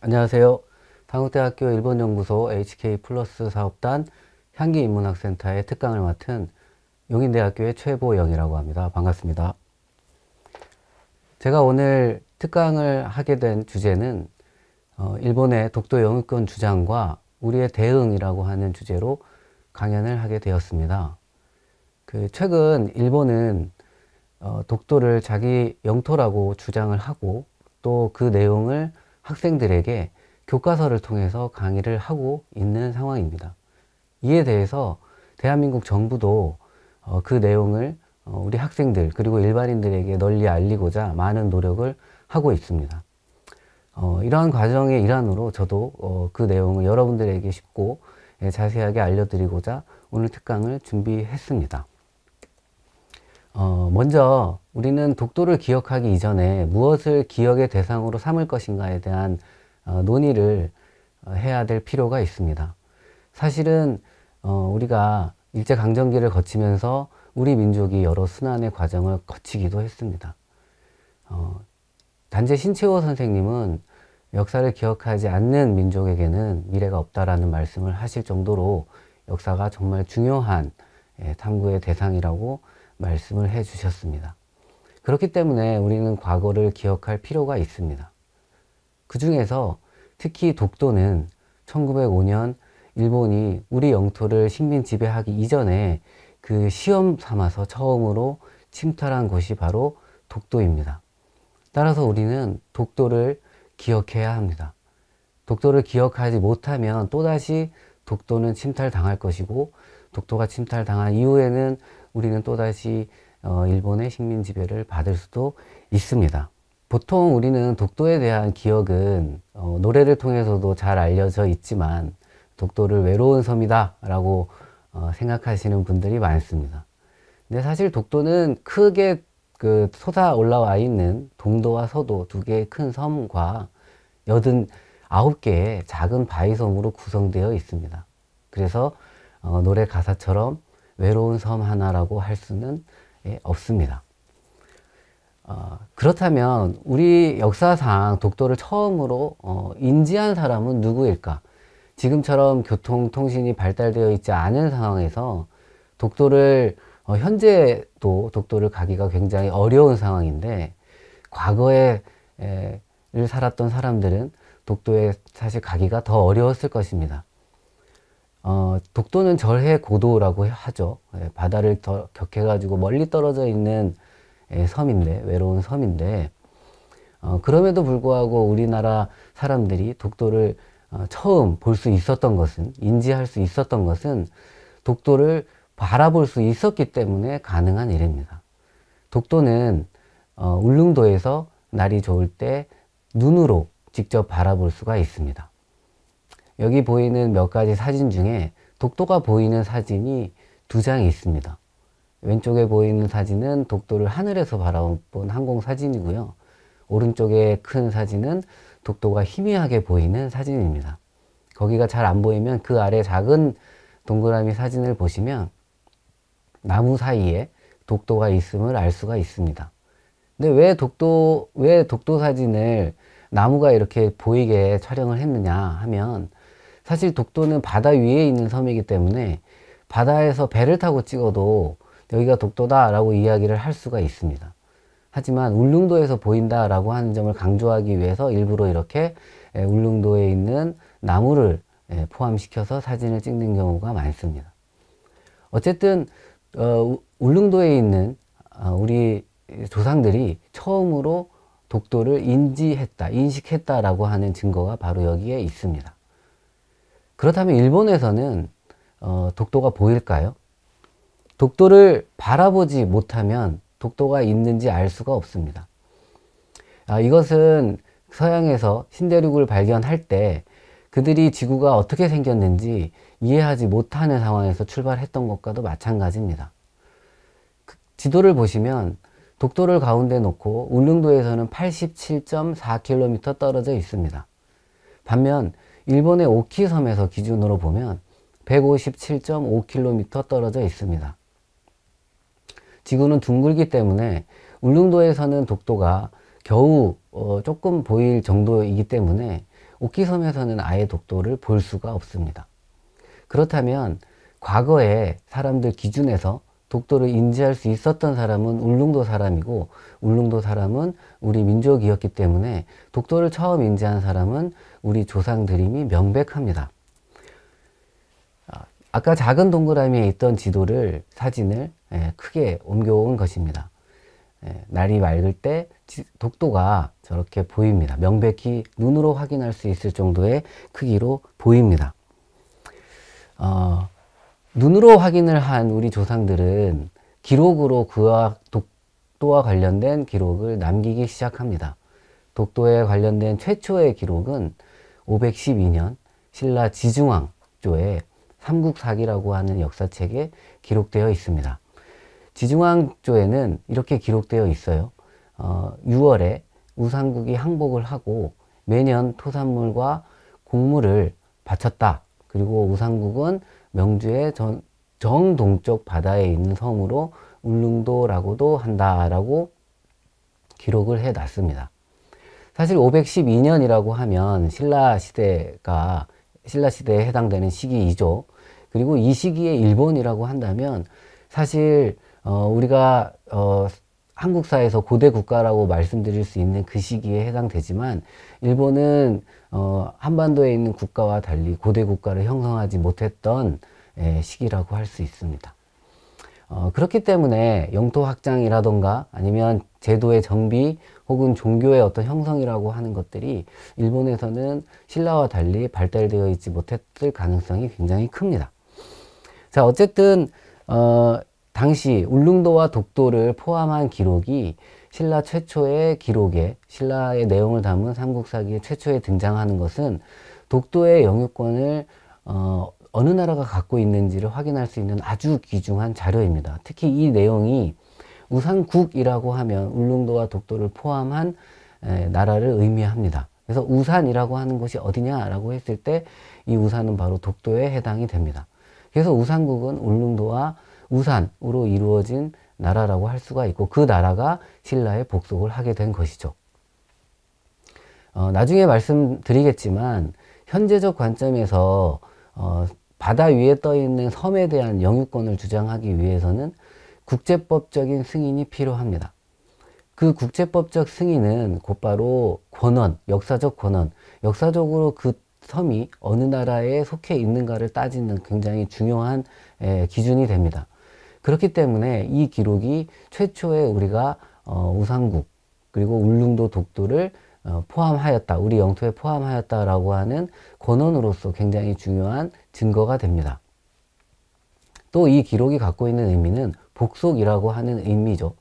안녕하세요. 당국대학교 일본연구소 HK플러스 사업단 향기인문학센터의 특강을 맡은 용인대학교의 최보영이라고 합니다. 반갑습니다. 제가 오늘 특강을 하게 된 주제는 일본의 독도 영유권 주장과 우리의 대응이라고 하는 주제로 강연을 하게 되었습니다. 최근 일본은 독도를 자기 영토라고 주장을 하고 또 그 내용을 학생들에게 교과서를 통해서 강의를 하고 있는 상황입니다. 이에 대해서 대한민국 정부도 그 내용을 우리 학생들 그리고 일반인들에게 널리 알리고자 많은 노력을 하고 있습니다. 이러한 과정의 일환으로 저도 그 내용을 여러분들에게 쉽고 자세하게 알려드리고자 오늘 특강을 준비했습니다. 먼저 우리는 독도를 기억하기 이전에 무엇을 기억의 대상으로 삼을 것인가에 대한 논의를 해야 될 필요가 있습니다. 사실은 우리가 일제강점기를 거치면서 우리 민족이 여러 순환의 과정을 거치기도 했습니다. 단재 신채호 선생님은 역사를 기억하지 않는 민족에게는 미래가 없다라는 말씀을 하실 정도로 역사가 정말 중요한 탐구의 대상이라고 말씀을 해 주셨습니다. 그렇기 때문에 우리는 과거를 기억할 필요가 있습니다. 그 중에서 특히 독도는 1905년 일본이 우리 영토를 식민 지배하기 이전에 그 시험 삼아서 처음으로 침탈한 곳이 바로 독도입니다. 따라서 우리는 독도를 기억해야 합니다. 독도를 기억하지 못하면 또다시 독도는 침탈당할 것이고 독도가 침탈당한 이후에는 우리는 또다시 일본의 식민 지배를 받을 수도 있습니다. 보통 우리는 독도에 대한 기억은 노래를 통해서도 잘 알려져 있지만 독도를 외로운 섬이다 라고 생각하시는 분들이 많습니다. 근데 사실 독도는 크게 솟아 올라와 있는 동도와 서도 두 개의 큰 섬과 89개의 작은 바위섬으로 구성되어 있습니다. 그래서 노래 가사처럼 외로운 섬 하나라고 할 수는 없습니다. 그렇다면 우리 역사상 독도를 처음으로 인지한 사람은 누구일까? 지금처럼 교통, 통신이 발달되어 있지 않은 상황에서 독도를 현재도 독도를 가기가 굉장히 어려운 상황인데 과거에 살았던 사람들은 독도에 사실 가기가 더 어려웠을 것입니다. 독도는 절해 고도라고 하죠. 바다를 더 격해가지고 멀리 떨어져 있는 섬인데, 외로운 섬인데, 그럼에도 불구하고 우리나라 사람들이 독도를 처음 볼 수 있었던 것은, 인지할 수 있었던 것은 독도를 바라볼 수 있었기 때문에 가능한 일입니다. 독도는 울릉도에서 날이 좋을 때 눈으로 직접 바라볼 수가 있습니다. 여기 보이는 몇 가지 사진 중에 독도가 보이는 사진이 두 장이 있습니다. 왼쪽에 보이는 사진은 독도를 하늘에서 바라본 항공 사진이고요. 오른쪽에 큰 사진은 독도가 희미하게 보이는 사진입니다. 거기가 잘 안 보이면 그 아래 작은 동그라미 사진을 보시면 나무 사이에 독도가 있음을 알 수가 있습니다. 근데 왜 독도 사진을 나무가 이렇게 보이게 촬영을 했느냐 하면 사실 독도는 바다 위에 있는 섬이기 때문에 바다에서 배를 타고 찍어도 여기가 독도다 라고 이야기를 할 수가 있습니다. 하지만 울릉도에서 보인다 라고 하는 점을 강조하기 위해서 일부러 이렇게 울릉도에 있는 나무를 포함시켜서 사진을 찍는 경우가 많습니다. 어쨌든 울릉도에 있는 우리 조상들이 처음으로 독도를 인식했다라고 하는 증거가 바로 여기에 있습니다. 그렇다면 일본에서는 독도가 보일까요? 독도를 바라보지 못하면 독도가 있는지 알 수가 없습니다. 이것은 서양에서 신대륙을 발견할 때 그들이 지구가 어떻게 생겼는지 이해하지 못하는 상황에서 출발했던 것과도 마찬가지입니다. 지도를 보시면 독도를 가운데 놓고 울릉도에서는 87.4km 떨어져 있습니다. 반면 일본의 오키섬에서 기준으로 보면 157.5km 떨어져 있습니다. 지구는 둥글기 때문에 울릉도에서는 독도가 겨우 조금 보일 정도이기 때문에 옥기섬에서는 아예 독도를 볼 수가 없습니다. 그렇다면 과거에 사람들 기준에서 독도를 인지할 수 있었던 사람은 울릉도 사람이고, 울릉도 사람은 우리 민족이었기 때문에 독도를 처음 인지한 사람은 우리 조상들임이 명백합니다. 아까 작은 동그라미에 있던 지도를, 사진을 크게 옮겨온 것입니다. 날이 맑을 때 독도가 저렇게 보입니다. 명백히 눈으로 확인할 수 있을 정도의 크기로 보입니다. 눈으로 확인을 한 우리 조상들은 기록으로 그와 독도와 관련된 기록을 남기기 시작합니다. 독도에 관련된 최초의 기록은 512년 신라 지중왕조의 삼국사기라고 하는 역사책에 기록되어 있습니다. 지중왕조에는 이렇게 기록되어 있어요. 6월에 우상국이 항복을 하고 매년 토산물과 곡물을 바쳤다. 그리고 우상국은 명주의 정동쪽 바다에 있는 섬으로 울릉도라고도 한다라고 기록을 해놨습니다. 사실 512년이라고 하면 신라 시대에 해당되는 시기이죠. 그리고 이 시기에 일본이라고 한다면 사실 우리가 한국사에서 고대 국가라고 말씀드릴 수 있는 그 시기에 해당되지만, 일본은 한반도에 있는 국가와 달리 고대 국가를 형성하지 못했던 시기라고 할 수 있습니다. 그렇기 때문에 영토 확장이라던가 아니면 제도의 정비 혹은 종교의 어떤 형성이라고 하는 것들이 일본에서는 신라와 달리 발달되어 있지 못했을 가능성이 굉장히 큽니다. 자, 어쨌든 당시 울릉도와 독도를 포함한 기록이 신라 최초의 기록에, 신라의 내용을 담은 삼국사기에 최초에 등장하는 것은 독도의 영유권을 어느 나라가 갖고 있는지를 확인할 수 있는 아주 귀중한 자료입니다. 특히 이 내용이 우산국이라고 하면 울릉도와 독도를 포함한 나라를 의미합니다. 그래서 우산이라고 하는 곳이 어디냐라고 했을 때 이 우산은 바로 독도에 해당이 됩니다. 그래서 우산국은 울릉도와 우산으로 이루어진 나라라고 할 수가 있고, 그 나라가 신라에 복속을 하게 된 것이죠. 나중에 말씀드리겠지만 현재적 관점에서 바다 위에 떠 있는 섬에 대한 영유권을 주장하기 위해서는 국제법적인 승인이 필요합니다. 그 국제법적 승인은 곧바로 권원, 역사적 권원, 역사적으로 그 섬이 어느 나라에 속해 있는가를 따지는 굉장히 중요한 기준이 됩니다. 그렇기 때문에 이 기록이 최초에 우리가 우상국 그리고 울릉도 독도를 포함하였다, 우리 영토에 포함하였다라고 하는 권원으로서 굉장히 중요한 증거가 됩니다. 또 이 기록이 갖고 있는 의미는 복속이라고 하는 의미죠.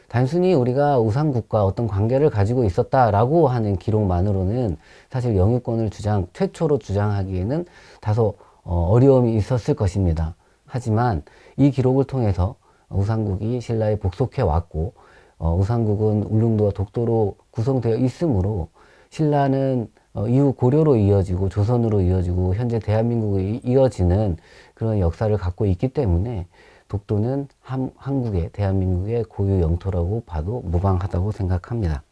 단순히 우리가 우상국과 어떤 관계를 가지고 있었다라고 하는 기록만으로는 사실 영유권을 최초로 주장하기에는 다소 어려움이 있었을 것입니다. 하지만 이 기록을 통해서 우상국이 신라에 복속해 왔고, 우상국은 울릉도와 독도로 구성되어 있으므로 신라는 이후 고려로 이어지고 조선으로 이어지고 현재 대한민국에 이어지는 그런 역사를 갖고 있기 때문에 독도는 한국의, 대한민국의 고유 영토라고 봐도 무방하다고 생각합니다.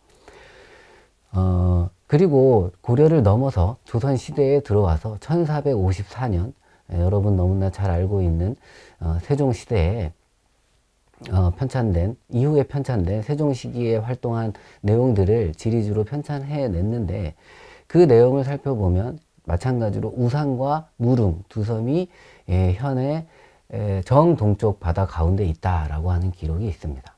그리고 고려를 넘어서 조선시대에 들어와서 1454년, 여러분 너무나 잘 알고 있는 세종시대에 이후에 편찬된 세종 시기에 활동한 내용들을 지리주로 편찬해 냈는데, 그 내용을 살펴보면 마찬가지로 우산과 무릉 두 섬이 현재 정동쪽 바다 가운데 있다라고 하는 기록이 있습니다.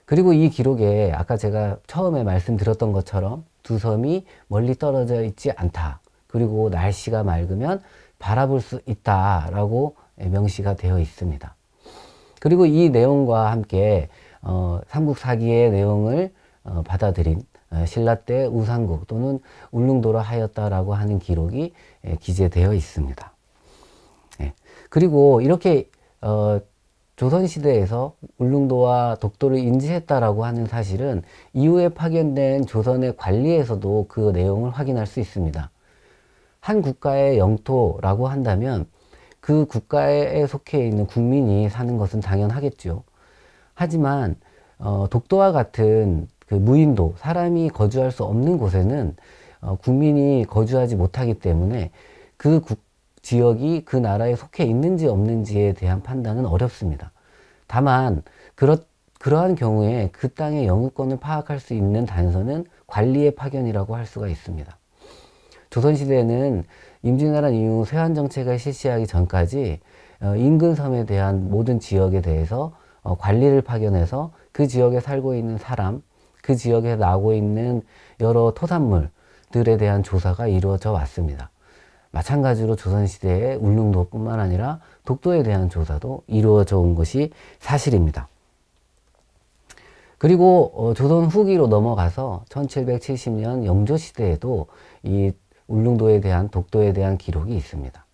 그리고 이 기록에 아까 제가 처음에 말씀드렸던 것처럼 두 섬이 멀리 떨어져 있지 않다, 그리고 날씨가 맑으면 바라볼 수 있다라고 명시가 되어 있습니다. 그리고 이 내용과 함께 삼국사기의 내용을 받아들인 신라 때 우상국 또는 울릉도라 하였다라고 하는 기록이 기재되어 있습니다. 그리고 이렇게 조선시대에서 울릉도와 독도를 인지했다라고 하는 사실은 이후에 파견된 조선의 관리에서도 그 내용을 확인할 수 있습니다. 한 국가의 영토라고 한다면 그 국가에 속해 있는 국민이 사는 것은 당연하겠죠. 하지만 독도와 같은 그 무인도, 사람이 거주할 수 없는 곳에는 국민이 거주하지 못하기 때문에 그 지역이 그 나라에 속해 있는지 없는지에 대한 판단은 어렵습니다. 다만 그러한 경우에 그 땅의 영유권을 파악할 수 있는 단서는 관리의 파견이라고 할 수가 있습니다. 조선시대에는 임진왜란 이후 세환정책을 실시하기 전까지 인근 섬에 대한 모든 지역에 대해서 관리를 파견해서 그 지역에 살고 있는 사람, 그 지역에 나고 있는 여러 토산물들에 대한 조사가 이루어져 왔습니다. 마찬가지로 조선시대의 울릉도뿐만 아니라 독도에 대한 조사도 이루어져 온 것이 사실입니다. 그리고 조선 후기로 넘어가서 1770년 영조시대에도 이 울릉도에 대한 독도에 대한 기록이 있습니다.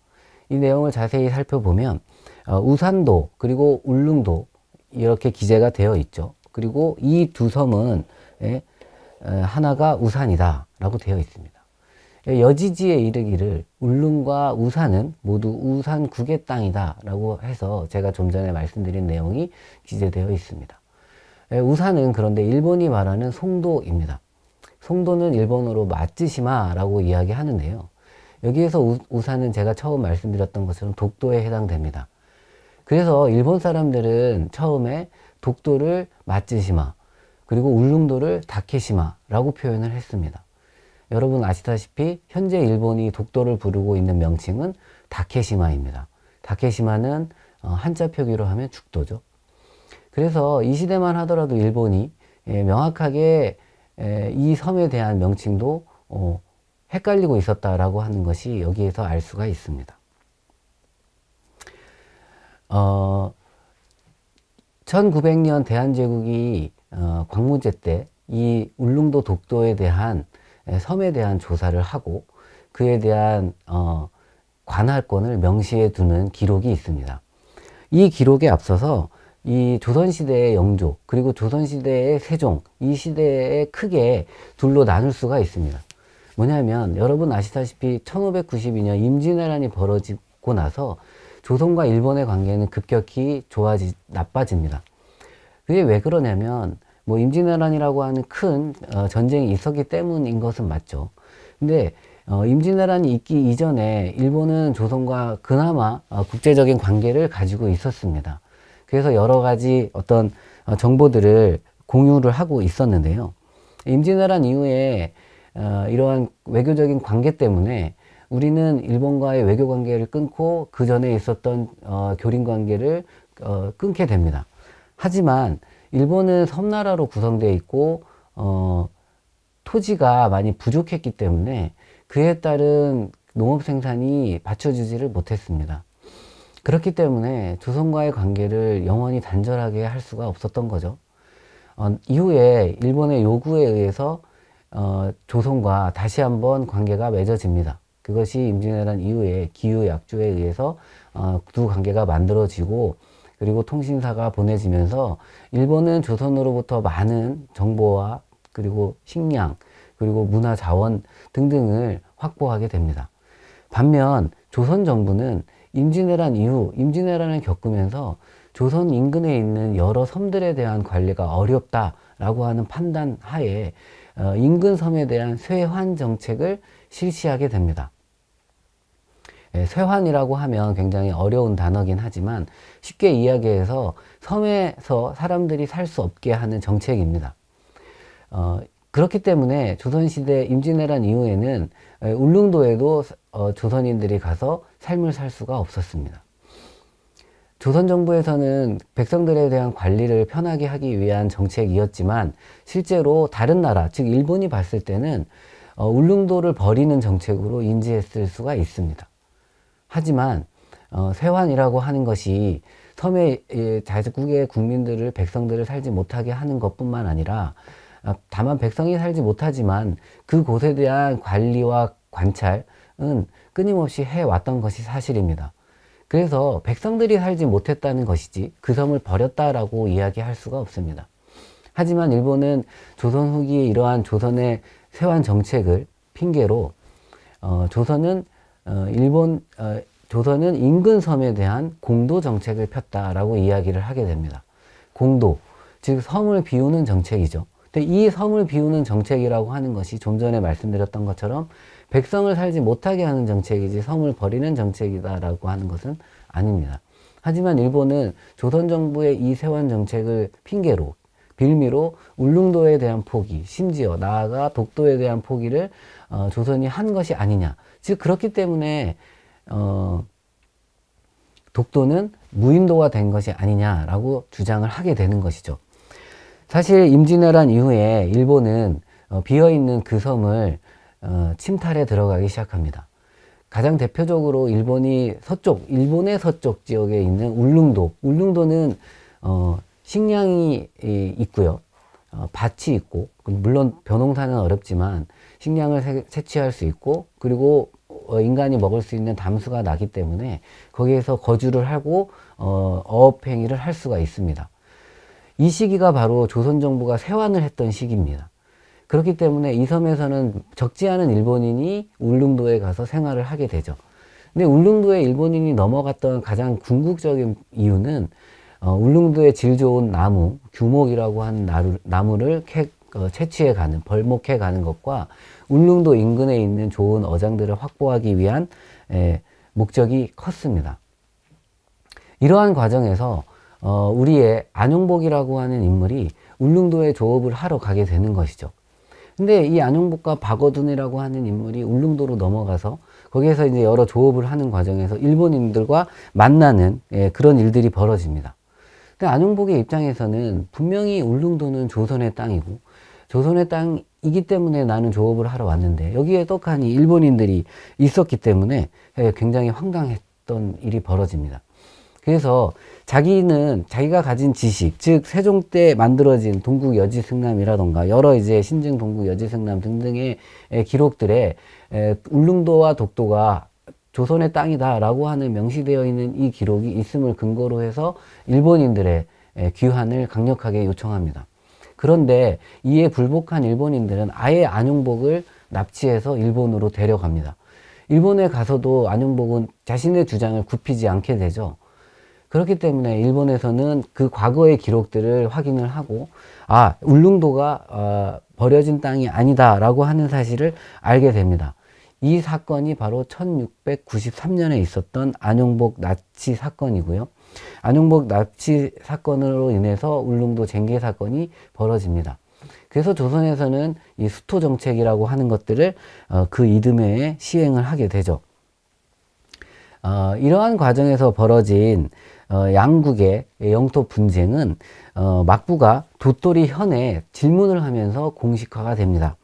이 내용을 자세히 살펴보면 우산도 그리고 울릉도 이렇게 기재가 되어 있죠. 그리고 이 두 섬은 하나가 우산이다 라고 되어 있습니다. 여지지에 이르기를 울릉과 우산은 모두 우산국의 땅이다 라고 해서 제가 좀 전에 말씀드린 내용이 기재되어 있습니다. 우산은 그런데 일본이 말하는 송도입니다. 송도는 일본어로 마츠시마라고 이야기하는데요. 여기에서 우산은 제가 처음 말씀드렸던 것처럼 독도에 해당됩니다. 그래서 일본 사람들은 처음에 독도를 마츠시마 그리고 울릉도를 다케시마라고 표현을 했습니다. 여러분 아시다시피 현재 일본이 독도를 부르고 있는 명칭은 다케시마입니다. 다케시마는 한자 표기로 하면 죽도죠. 그래서 이 시대만 하더라도 일본이 명확하게 이 섬에 대한 명칭도 헷갈리고 있었다라고 하는 것이 여기에서 알 수가 있습니다. 1900년 대한제국이 광무제 때 이 울릉도 독도에 대한 섬에 대한 조사를 하고 그에 대한 관할권을 명시해 두는 기록이 있습니다. 이 기록에 앞서서 이 조선시대의 영조 그리고 조선시대의 세종 이 시대에 크게 둘로 나눌 수가 있습니다. 뭐냐면 여러분 아시다시피 1592년 임진왜란이 벌어지고 나서 조선과 일본의 관계는 급격히 나빠집니다. 그게 왜 그러냐면 뭐 임진왜란이라고 하는 큰 전쟁이 있었기 때문인 것은 맞죠. 근데 임진왜란이 있기 이전에 일본은 조선과 그나마 국제적인 관계를 가지고 있었습니다. 그래서 여러 가지 어떤 정보들을 공유를 하고 있었는데요. 임진왜란 이후에 이러한 외교적인 관계 때문에 우리는 일본과의 외교 관계를 끊고 그 전에 있었던 교린 관계를 끊게 됩니다. 하지만 일본은 섬나라로 구성되어 있고 토지가 많이 부족했기 때문에 그에 따른 농업 생산이 받쳐주지를 못했습니다. 그렇기 때문에 조선과의 관계를 영원히 단절하게 할 수가 없었던 거죠. 이후에 일본의 요구에 의해서 조선과 다시 한번 관계가 맺어집니다. 그것이 임진왜란 이후에 기후약조에 의해서 두 관계가 만들어지고 그리고 통신사가 보내지면서 일본은 조선으로부터 많은 정보와 그리고 식량 그리고 문화 자원 등등을 확보하게 됩니다. 반면 조선 정부는 임진왜란 이후 임진왜란을 겪으면서 조선 인근에 있는 여러 섬들에 대한 관리가 어렵다라고 하는 판단 하에 인근 섬에 대한 쇄환 정책을 실시하게 됩니다. 쇄환이라고 하면 굉장히 어려운 단어긴 하지만 쉽게 이야기해서 섬에서 사람들이 살 수 없게 하는 정책입니다. 그렇기 때문에 조선시대 임진왜란 이후에는 울릉도에도 조선인들이 가서 삶을 살 수가 없었습니다. 조선 정부에서는 백성들에 대한 관리를 편하게 하기 위한 정책이었지만 실제로 다른 나라, 즉 일본이 봤을 때는 울릉도를 버리는 정책으로 인지했을 수가 있습니다. 하지만 쇄환이라고 하는 것이 섬의 자국의 국민들을 백성들을 살지 못하게 하는 것뿐만 아니라 다만 백성이 살지 못하지만 그곳에 대한 관리와 관찰은 끊임없이 해왔던 것이 사실입니다. 그래서 백성들이 살지 못했다는 것이지 그 섬을 버렸다라고 이야기할 수가 없습니다. 하지만 일본은 조선 후기에 이러한 조선의 쇄환 정책을 핑계로 조선은 인근 섬에 대한 공도 정책을 폈다라고 이야기를 하게 됩니다. 공도, 즉 섬을 비우는 정책이죠. 근데 이 섬을 비우는 정책이라고 하는 것이 좀 전에 말씀드렸던 것처럼 백성을 살지 못하게 하는 정책이지 섬을 버리는 정책이다라고 하는 것은 아닙니다. 하지만 일본은 조선 정부의 이 세원 정책을 핑계로 빌미로 울릉도에 대한 포기, 심지어 나아가 독도에 대한 포기를 조선이 한 것이 아니냐. 즉 그렇기 때문에 독도는 무인도가 된 것이 아니냐라고 주장을 하게 되는 것이죠. 사실 임진왜란 이후에 일본은 비어있는 그 섬을 침탈에 들어가기 시작합니다. 가장 대표적으로 일본의 서쪽 지역에 있는 울릉도는 식량이 있고요. 밭이 있고, 물론 벼농사는 어렵지만 식량을 채취할 수 있고, 그리고 인간이 먹을 수 있는 담수가 나기 때문에 거기에서 거주를 하고 어업행위를 할 수가 있습니다. 이 시기가 바로 조선 정부가 세환을 했던 시기입니다. 그렇기 때문에 이 섬에서는 적지 않은 일본인이 울릉도에 가서 생활을 하게 되죠. 근데 울릉도에 일본인이 넘어갔던 가장 궁극적인 이유는 울릉도의 질 좋은 나무, 규목이라고 하는 나무를 채취해 가는, 벌목해 가는 것과 울릉도 인근에 있는 좋은 어장들을 확보하기 위한 목적이 컸습니다. 이러한 과정에서 우리의 안용복이라고 하는 인물이 울릉도에 조업을 하러 가게 되는 것이죠. 근데 이 안용복과 박어둔이라고 하는 인물이 울릉도로 넘어가서 거기에서 이제 여러 조업을 하는 과정에서 일본인들과 만나는 그런 일들이 벌어집니다. 근데 안용복의 입장에서는 분명히 울릉도는 조선의 땅이고 조선의 땅이기 때문에 나는 조업을 하러 왔는데 여기에 떡하니 일본인들이 있었기 때문에 굉장히 황당했던 일이 벌어집니다. 그래서 자기가 가진 지식, 즉 세종 때 만들어진 동국여지승남이라던가 여러 이제 신증 동국여지승남 등등의 기록들에 울릉도와 독도가 조선의 땅이다라고 하는 명시되어 있는 이 기록이 있음을 근거로 해서 일본인들의 귀환을 강력하게 요청합니다. 그런데 이에 불복한 일본인들은 아예 안용복을 납치해서 일본으로 데려갑니다. 일본에 가서도 안용복은 자신의 주장을 굽히지 않게 되죠. 그렇기 때문에 일본에서는 그 과거의 기록들을 확인을 하고 울릉도가 버려진 땅이 아니다라고 하는 사실을 알게 됩니다. 이 사건이 바로 1693년에 있었던 안용복 납치 사건이고요. 안용복 납치 사건으로 인해서 울릉도 쟁계 사건이 벌어집니다. 그래서 조선에서는 이 수토 정책이라고 하는 것들을 그 이듬해에 시행을 하게 되죠. 이러한 과정에서 벌어진 양국의 영토 분쟁은 막부가 도토리 현에 질문을 하면서 공식화가 됩니다.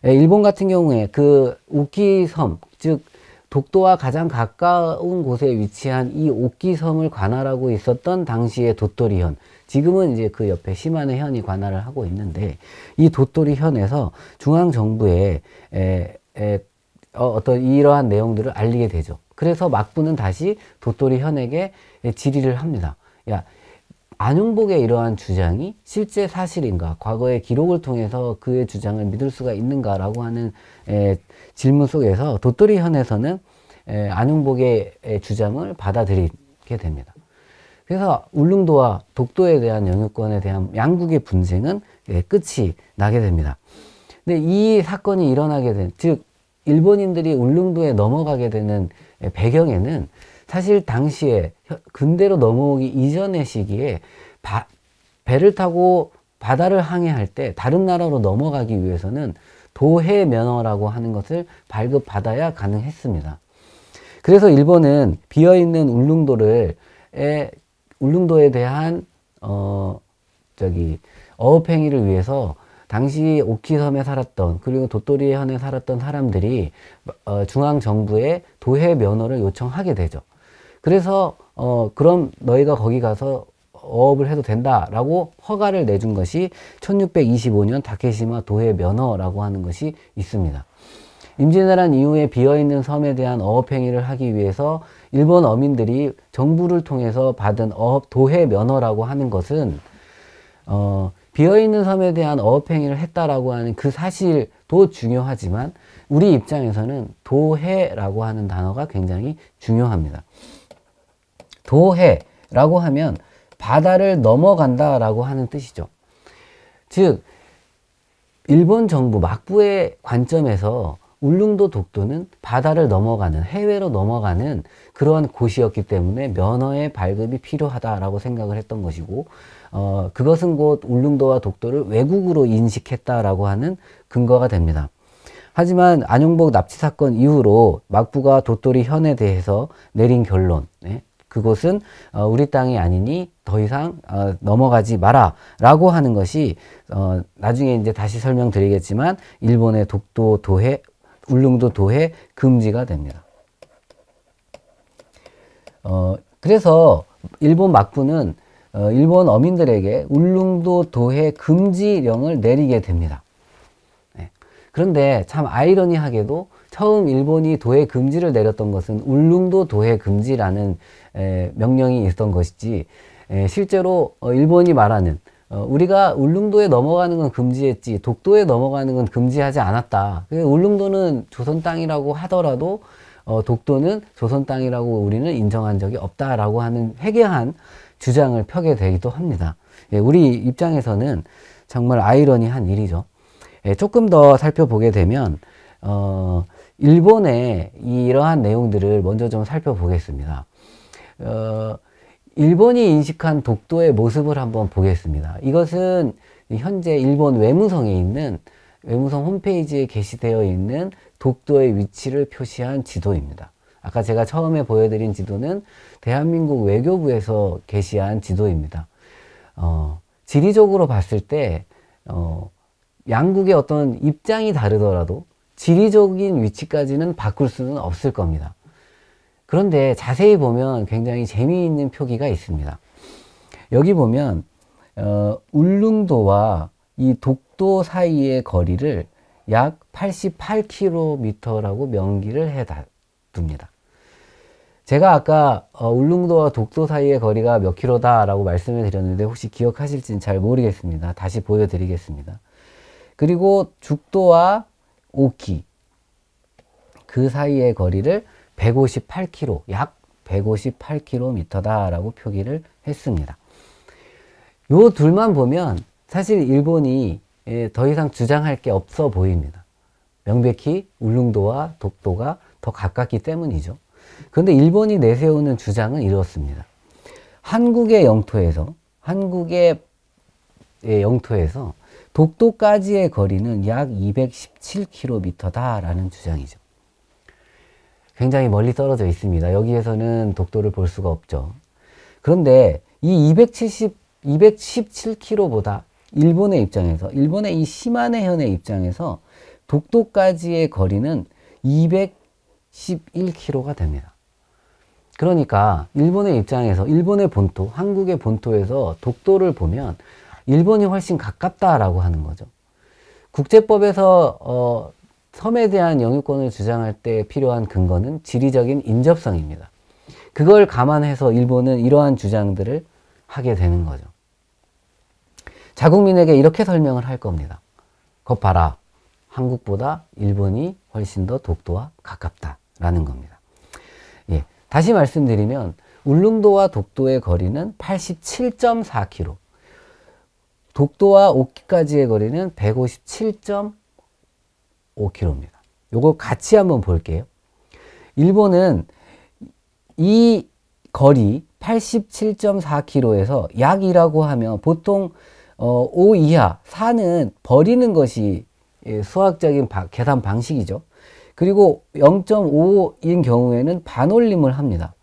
일본 같은 경우에 그 오키섬, 즉 독도와 가장 가까운 곳에 위치한 이 오키섬을 관할하고 있었던 당시의 도토리현, 지금은 이제 그 옆에 시마네 현이 관할을 하고 있는데 이 도토리 현에서 중앙 정부에 어떤 이러한 내용들을 알리게 되죠. 그래서 막부는 다시 도토리 현에게 질의를 합니다. 야, 안용복의 이러한 주장이 실제 사실인가? 과거의 기록을 통해서 그의 주장을 믿을 수가 있는가라고 하는 질문 속에서 도토리 현에서는 안용복의 주장을 받아들이게 됩니다. 그래서 울릉도와 독도에 대한 영유권에 대한 양국의 분쟁은 끝이 나게 됩니다. 근데 이 사건이 일어나게 된, 즉 일본인들이 울릉도에 넘어가게 되는 배경에는 사실 당시에 근대로 넘어오기 이전의 시기에 배를 타고 바다를 항해할 때 다른 나라로 넘어가기 위해서는 도해 면허라고 하는 것을 발급받아야 가능했습니다. 그래서 일본은 비어있는 울릉도에 대한 어업행위를 위해서 당시 오키섬에 살았던, 그리고 도토리 현에 살았던 사람들이 중앙정부에 도해 면허를 요청하게 되죠. 그래서 그럼 너희가 거기 가서 어업을 해도 된다라고 허가를 내준 것이 1625년 다케시마 도해 면허라고 하는 것이 있습니다. 임진왜란 이후에 비어있는 섬에 대한 어업행위를 하기 위해서 일본 어민들이 정부를 통해서 받은 도해 면허라고 하는 것은 비어있는 섬에 대한 어업행위를 했다라고 하는 그 사실도 중요하지만 우리 입장에서는 도해라고 하는 단어가 굉장히 중요합니다. 도해라고 하면 바다를 넘어간다라고 하는 뜻이죠. 즉 일본 정부 막부의 관점에서 울릉도 독도는 바다를 넘어가는, 해외로 넘어가는 그러한 곳이었기 때문에 면허의 발급이 필요하다라고 생각을 했던 것이고, 그것은 곧 울릉도와 독도를 외국으로 인식했다라고 하는 근거가 됩니다. 하지만 안용복 납치 사건 이후로 막부가 도토리 현에 대해서 내린 결론, 그곳은 우리 땅이 아니니 더 이상 넘어가지 마라 라고 하는 것이 나중에 이제 다시 설명드리겠지만 일본의 독도 도해, 울릉도 도해 금지가 됩니다. 그래서 일본 막부는 일본 어민들에게 울릉도 도해 금지령을 내리게 됩니다. 그런데 참 아이러니하게도 처음 일본이 도해 금지를 내렸던 것은 울릉도 도해 금지라는 명령이 있었던 것이지, 실제로 일본이 말하는 우리가 울릉도에 넘어가는 건 금지했지 독도에 넘어가는 건 금지하지 않았다. 울릉도는 조선 땅이라고 하더라도 독도는 조선 땅이라고 우리는 인정한 적이 없다라고 하는 회개한 주장을 펴게 되기도 합니다. 우리 입장에서는 정말 아이러니한 일이죠. 조금 더 살펴보게 되면 일본의 이러한 내용들을 먼저 좀 살펴보겠습니다. 일본이 인식한 독도의 모습을 한번 보겠습니다. 이것은 현재 일본 외무성에 있는, 외무성 홈페이지에 게시되어 있는 독도의 위치를 표시한 지도입니다. 아까 제가 처음에 보여드린 지도는 대한민국 외교부에서 게시한 지도입니다. 지리적으로 봤을 때 양국의 어떤 입장이 다르더라도 지리적인 위치까지는 바꿀 수는 없을 겁니다. 그런데 자세히 보면 굉장히 재미있는 표기가 있습니다. 여기 보면 울릉도와 이 독도 사이의 거리를 약 88km라고 명기를 해 둡니다. 제가 아까 울릉도와 독도 사이의 거리가 몇 킬로다라고 말씀을 드렸는데 혹시 기억하실지는 잘 모르겠습니다. 다시 보여드리겠습니다. 그리고 죽도와 오키 그 사이의 거리를 158km, 약 158km다라고 표기를 했습니다. 요 둘만 보면 사실 일본이 더 이상 주장할 게 없어 보입니다. 명백히 울릉도와 독도가 더 가깝기 때문이죠. 그런데 일본이 내세우는 주장은 이렇습니다. 한국의 영토에서 독도까지의 거리는 약 217km다라는 주장이죠. 굉장히 멀리 떨어져 있습니다. 여기에서는 독도를 볼 수가 없죠. 그런데 이 217km보다 일본의 입장에서, 일본의 이 시마네현의 입장에서 독도까지의 거리는 211km가 됩니다. 그러니까 일본의 입장에서, 일본의 본토, 한국의 본토에서 독도를 보면 일본이 훨씬 가깝다라고 하는 거죠. 국제법에서 섬에 대한 영유권을 주장할 때 필요한 근거는 지리적인 인접성입니다. 그걸 감안해서 일본은 이러한 주장들을 하게 되는 거죠. 자국민에게 이렇게 설명을 할 겁니다. 것 봐라. 한국보다 일본이 훨씬 더 독도와 가깝다라는 겁니다. 예, 다시 말씀드리면 울릉도와 독도의 거리는 87.4km, 독도와 오키까지의 거리는 157.5km입니다. 요거 같이 한번 볼게요. 일본은 이 거리 87.4km에서 약이라고 하면 보통 5 이하, 4는 버리는 것이 수학적인 계산 방식이죠. 그리고 0.5인 경우에는 반올림을 합니다.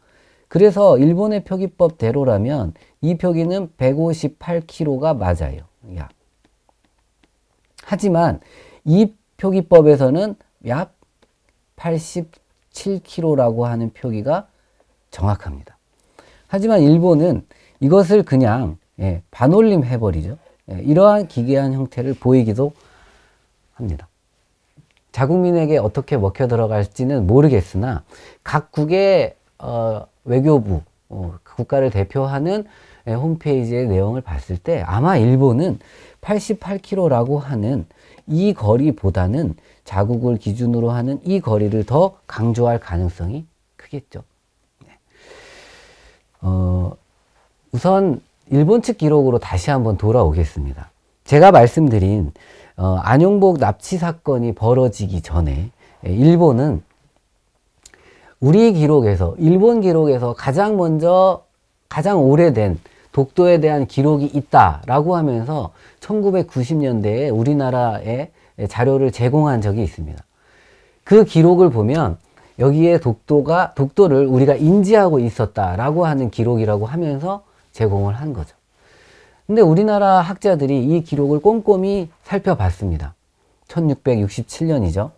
그래서 일본의 표기법대로라면 이 표기는 158km가 맞아요. 약. 하지만 이 표기법에서는 약 87km라고 하는 표기가 정확합니다. 하지만 일본은 이것을 그냥 반올림 해버리죠. 이러한 기괴한 형태를 보이기도 합니다. 자국민에게 어떻게 먹혀 들어갈지는 모르겠으나 각국의 외교부, 국가를 대표하는 홈페이지의 내용을 봤을 때 아마 일본은 88km라고 하는 이 거리보다는 자국을 기준으로 하는 이 거리를 더 강조할 가능성이 크겠죠. 우선 일본 측 기록으로 다시 한번 돌아오겠습니다. 제가 말씀드린 안용복 납치 사건이 벌어지기 전에 일본은 우리 기록에서, 일본 기록에서 가장 먼저 가장 오래된 독도에 대한 기록이 있다라고 하면서 1990년대에 우리나라에 자료를 제공한 적이 있습니다. 그 기록을 보면 여기에 독도를 우리가 인지하고 있었다라고 하는 기록이라고 하면서 제공을 한 거죠. 근데 우리나라 학자들이 이 기록을 꼼꼼히 살펴봤습니다. 1667년이죠.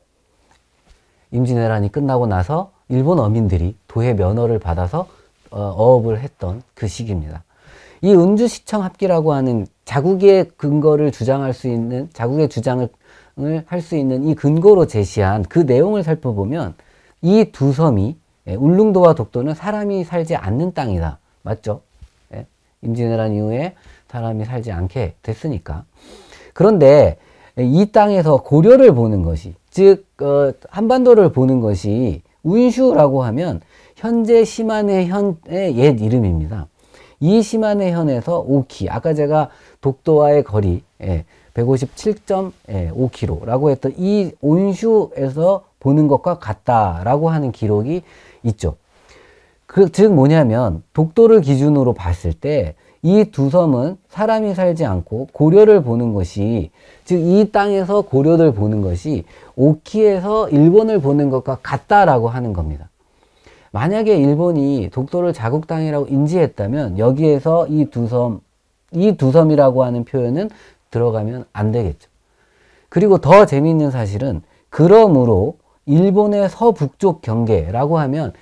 임진왜란이 끝나고 나서 일본 어민들이 도해 면허를 받아서 어업을 했던 그 시기입니다. 이 운주시청 합기라고 하는 자국의 근거를 주장할 수 있는, 자국의 주장을 할 수 있는 이 근거로 제시한 그 내용을 살펴보면 이 두 섬이, 울릉도와 독도는 사람이 살지 않는 땅이다. 맞죠? 임진왜란 이후에 사람이 살지 않게 됐으니까. 그런데 이 땅에서 고려를 보는 것이, 즉 한반도를 보는 것이, 운슈라고 하면 현재 시마네 현의 옛 이름입니다. 이 시마네 현에서 오키, 아까 제가 독도와의 거리 157.5km라고 했던 이 온슈에서 보는 것과 같다라고 하는 기록이 있죠. 즉 뭐냐면 독도를 기준으로 봤을 때 이 두 섬은 사람이 살지 않고 고려를 보는 것이, 즉 이 땅에서 고려를 보는 것이 오키에서 일본을 보는 것과 같다라고 하는 겁니다. 만약에 일본이 독도를 자국 땅이라고 인지했다면 여기에서 이 두 섬이라고 하는 표현은 들어가면 안 되겠죠. 그리고 더 재미있는 사실은, 그러므로 일본의 서북쪽 경계라고 하면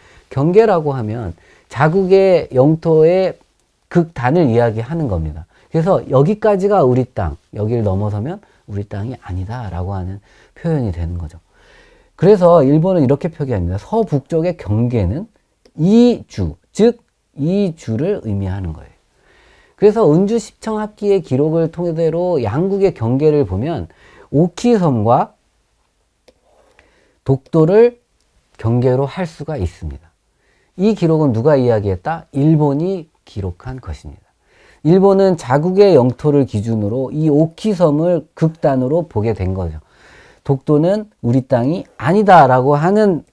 자국의 영토의 극단을 이야기하는 겁니다. 그래서 여기까지가 우리 땅, 여기를 넘어서면 우리 땅이 아니다 라고 하는 표현이 되는 거죠. 그래서 일본은 이렇게 표기합니다. 서북쪽의 경계는 이주, 즉 이주를 의미하는 거예요. 그래서 운주시청 합기의 기록을 토대로 양국의 경계를 보면 오키섬과 독도를 경계로 할 수가 있습니다. 이 기록은 누가 이야기했다? 일본이 기록한 것입니다. 일본은 자국의 영토를 기준으로 이 오키섬을 극단으로 보게 된 거죠. 독도는 우리 땅이 아니다라고 하는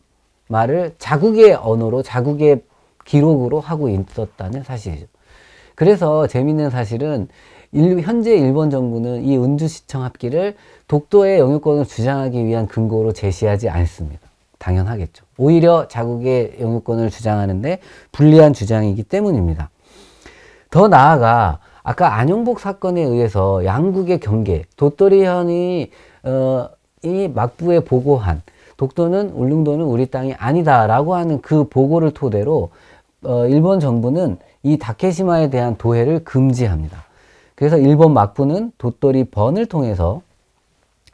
말을 자국의 언어로, 자국의 기록으로 하고 있었다는 사실이죠. 그래서 재밌는 사실은 현재 일본 정부는 이 운주시청 합기를 독도의 영유권을 주장하기 위한 근거로 제시하지 않습니다. 당연하겠죠. 오히려 자국의 영유권을 주장하는데 불리한 주장이기 때문입니다. 더 나아가 아까 안용복 사건에 의해서 양국의 경계, 도토리현이 이 막부에 보고한 독도는, 울릉도는 우리 땅이 아니다라고 하는 그 보고를 토대로 일본 정부는 이 다케시마에 대한 도해를 금지합니다. 그래서 일본 막부는 도토리 번을 통해서,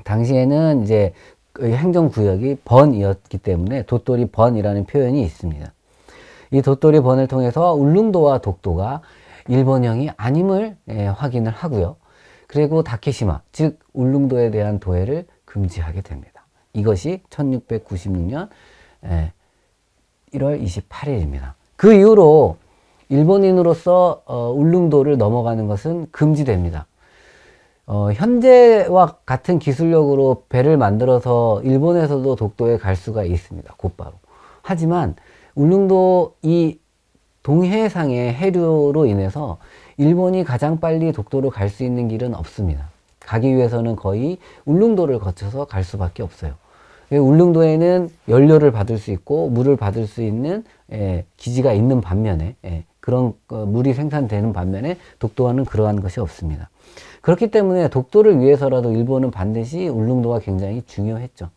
당시에는 이제 행정구역이 번이었기 때문에 도토리 번이라는 표현이 있습니다. 이 도토리 번을 통해서 울릉도와 독도가 일본형이 아님을 확인을 하고요. 그리고 다케시마, 즉 울릉도에 대한 도해를 금지하게 됩니다. 이것이 1696년 1월 28일입니다. 그 이후로 일본인으로서 울릉도를 넘어가는 것은 금지됩니다. 현재와 같은 기술력으로 배를 만들어서 일본에서도 독도에 갈 수가 있습니다. 곧바로. 하지만 울릉도 이 동해상의 해류로 인해서 일본이 가장 빨리 독도로 갈 수 있는 길은 없습니다. 가기 위해서는 거의 울릉도를 거쳐서 갈 수밖에 없어요. 울릉도에는 연료를 받을 수 있고 물을 받을 수 있는 기지가 있는 반면에, 그런 물이 생산되는 반면에 독도와는 그러한 것이 없습니다. 그렇기 때문에 독도를 위해서라도 일본은 반드시 울릉도가 굉장히 중요했죠.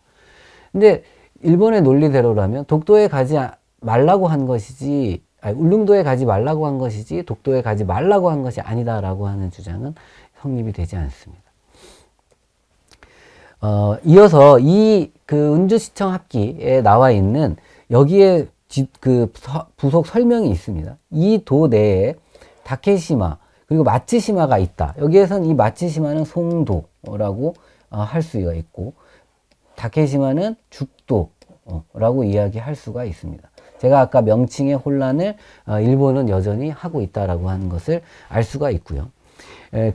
근데 일본의 논리대로라면 독도에 가지 말라고 한 것이지, 울릉도에 가지 말라고 한 것이지 독도에 가지 말라고 한 것이 아니다라고 하는 주장은 성립이 되지 않습니다. 이어서 그 운주시청 합기에 나와 있는 여기에 부속 설명이 있습니다. 이 도 내에 다케시마 그리고 마츠시마가 있다. 여기에선 이 마츠시마는 송도라고 할 수가 있고, 다케시마는 죽도라고 이야기할 수가 있습니다. 제가 아까 명칭의 혼란을 일본은 여전히 하고 있다라고 하는 것을 알 수가 있고요.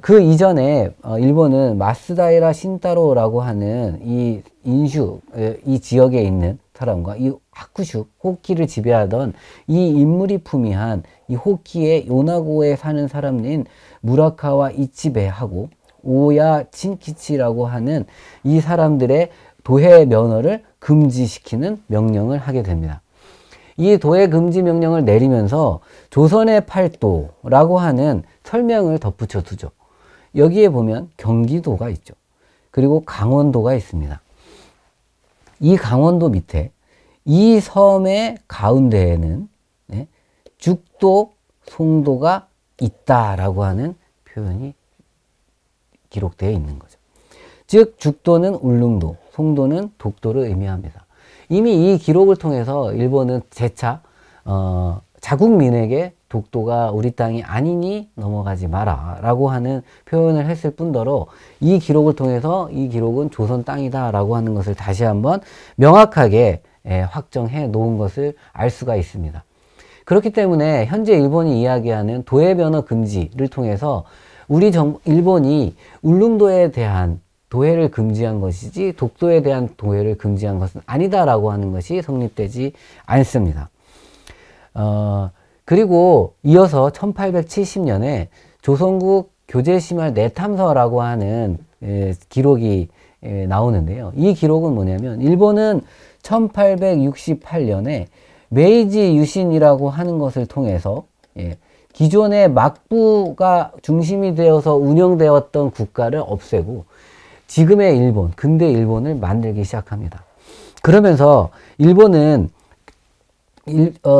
그 이전에 일본은 마스다이라 신타로라고 하는 이 인슈, 이 지역에 있는 사람과 이 하쿠슈, 호키를 지배하던 이 인물이 품위한 이 호키의 요나고에 사는 사람인 무라카와 이치베하고 오야 친키치라고 하는 이 사람들의 도해 면허를 금지시키는 명령을 하게 됩니다. 이 도해 금지 명령을 내리면서 조선의 팔도라고 하는 설명을 덧붙여 두죠. 여기에 보면 경기도가 있죠. 그리고 강원도가 있습니다. 이 강원도 밑에 이 섬의 가운데에는 죽도, 송도가 있다라고 하는 표현이 기록되어 있는 거죠. 즉 죽도는 울릉도, 송도는 독도를 의미합니다. 이미 이 기록을 통해서 일본은 재차 자국민에게 독도가 우리 땅이 아니니 넘어가지 마라 라고 하는 표현을 했을 뿐더러 이 기록을 통해서 이 기록은 조선 땅이다 라고 하는 것을 다시 한번 명확하게 확정해 놓은 것을 알 수가 있습니다. 그렇기 때문에 현재 일본이 이야기하는 도해 면허 금지를 통해서 일본이 울릉도에 대한 도해를 금지한 것이지 독도에 대한 도해를 금지한 것은 아니다라고 하는 것이 성립되지 않습니다. 그리고 이어서 1870년에 조선국 교제심할 내탐서라고 하는 기록이 나오는데요. 이 기록은 뭐냐면 일본은 1868년에 메이지 유신이라고 하는 것을 통해서 기존의 막부가 중심이 되어서 운영되었던 국가를 없애고 지금의 일본, 근대 일본을 만들기 시작합니다. 그러면서 일본은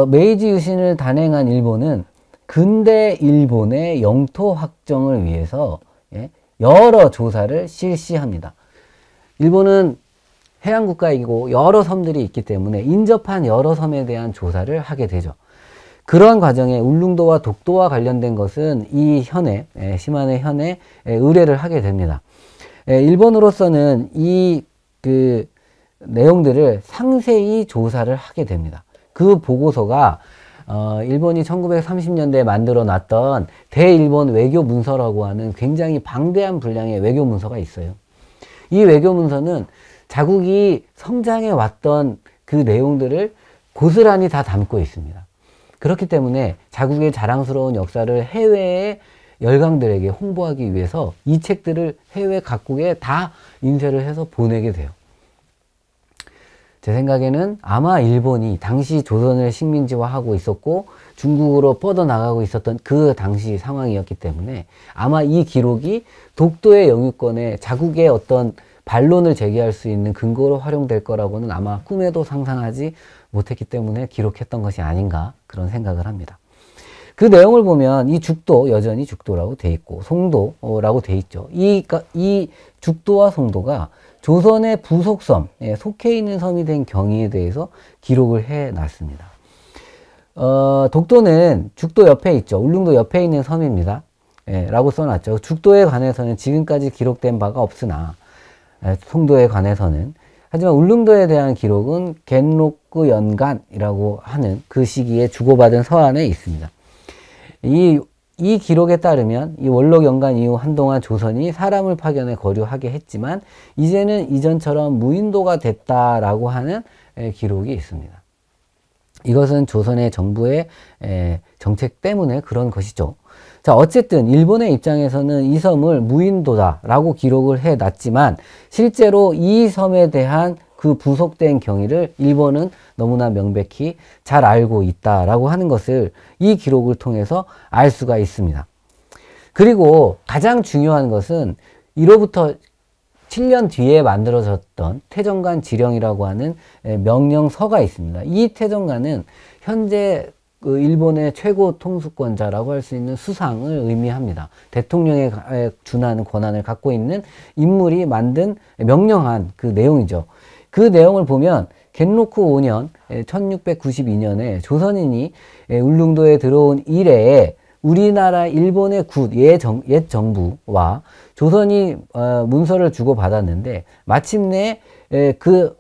메이지 유신을 단행한 일본은 근대 일본의 영토 확정을 위해서 여러 조사를 실시합니다. 일본은 해양국가이고 여러 섬들이 있기 때문에 인접한 여러 섬에 대한 조사를 하게 되죠. 그러한 과정에 울릉도와 독도와 관련된 것은 이 현에, 시마네 현에 의뢰를 하게 됩니다. 일본으로서는 이 내용들을 상세히 조사를 하게 됩니다. 그 보고서가 일본이 1930년대에 만들어 놨던 대일본 외교 문서라고 하는 굉장히 방대한 분량의 외교 문서가 있어요. 이 외교 문서는 자국이 성장해 왔던 그 내용들을 고스란히 다 담고 있습니다. 그렇기 때문에 자국의 자랑스러운 역사를 해외의 열강들에게 홍보하기 위해서 이 책들을 해외 각국에 다 인쇄를 해서 보내게 돼요. 제 생각에는 아마 일본이 당시 조선을 식민지화하고 있었고 중국으로 뻗어나가고 있었던 그 당시 상황이었기 때문에 아마 이 기록이 독도의 영유권에 자국의 어떤 반론을 제기할 수 있는 근거로 활용될 거라고는 아마 꿈에도 상상하지 못했기 때문에 기록했던 것이 아닌가 그런 생각을 합니다. 그 내용을 보면 이 죽도 여전히 죽도라고 돼 있고 송도라고 돼 있죠. 이 죽도와 송도가 조선의 부속섬에 속해 있는 섬이 된 경위에 대해서 기록을 해 놨습니다. 독도는 죽도 옆에 있죠. 울릉도 옆에 있는 섬입니다. 라고 써놨죠. 죽도에 관해서는 지금까지 기록된 바가 없으나 송도에 관해서는 하지만 울릉도에 대한 기록은 겐로쿠 연간이라고 하는 그 시기에 주고받은 서한에 있습니다. 이 기록에 따르면 이 원록 연간 이후 한동안 조선이 사람을 파견해 거류하게 했지만 이제는 이전처럼 무인도가 됐다라고 하는 기록이 있습니다. 이것은 조선의 정부의 정책 때문에 그런 것이죠. 자, 어쨌든 일본의 입장에서는 이 섬을 무인도다라고 기록을 해놨지만 실제로 이 섬에 대한 그 부속된 경위를 일본은 너무나 명백히 잘 알고 있다라고 하는 것을 이 기록을 통해서 알 수가 있습니다. 그리고 가장 중요한 것은 이로부터 7년 뒤에 만들어졌던 태정관 지령이라고 하는 명령서가 있습니다. 이 태정관은 현재 일본의 최고 통수권자라고 할 수 있는 수상을 의미합니다. 대통령에 준하는 권한을 갖고 있는 인물이 만든 명령한 그 내용이죠. 그 내용을 보면 겐로쿠 5년 1692년에 조선인이 울릉도에 들어온 이래에 우리나라 일본의 옛 정부와 조선이 문서를 주고받았는데 마침내 그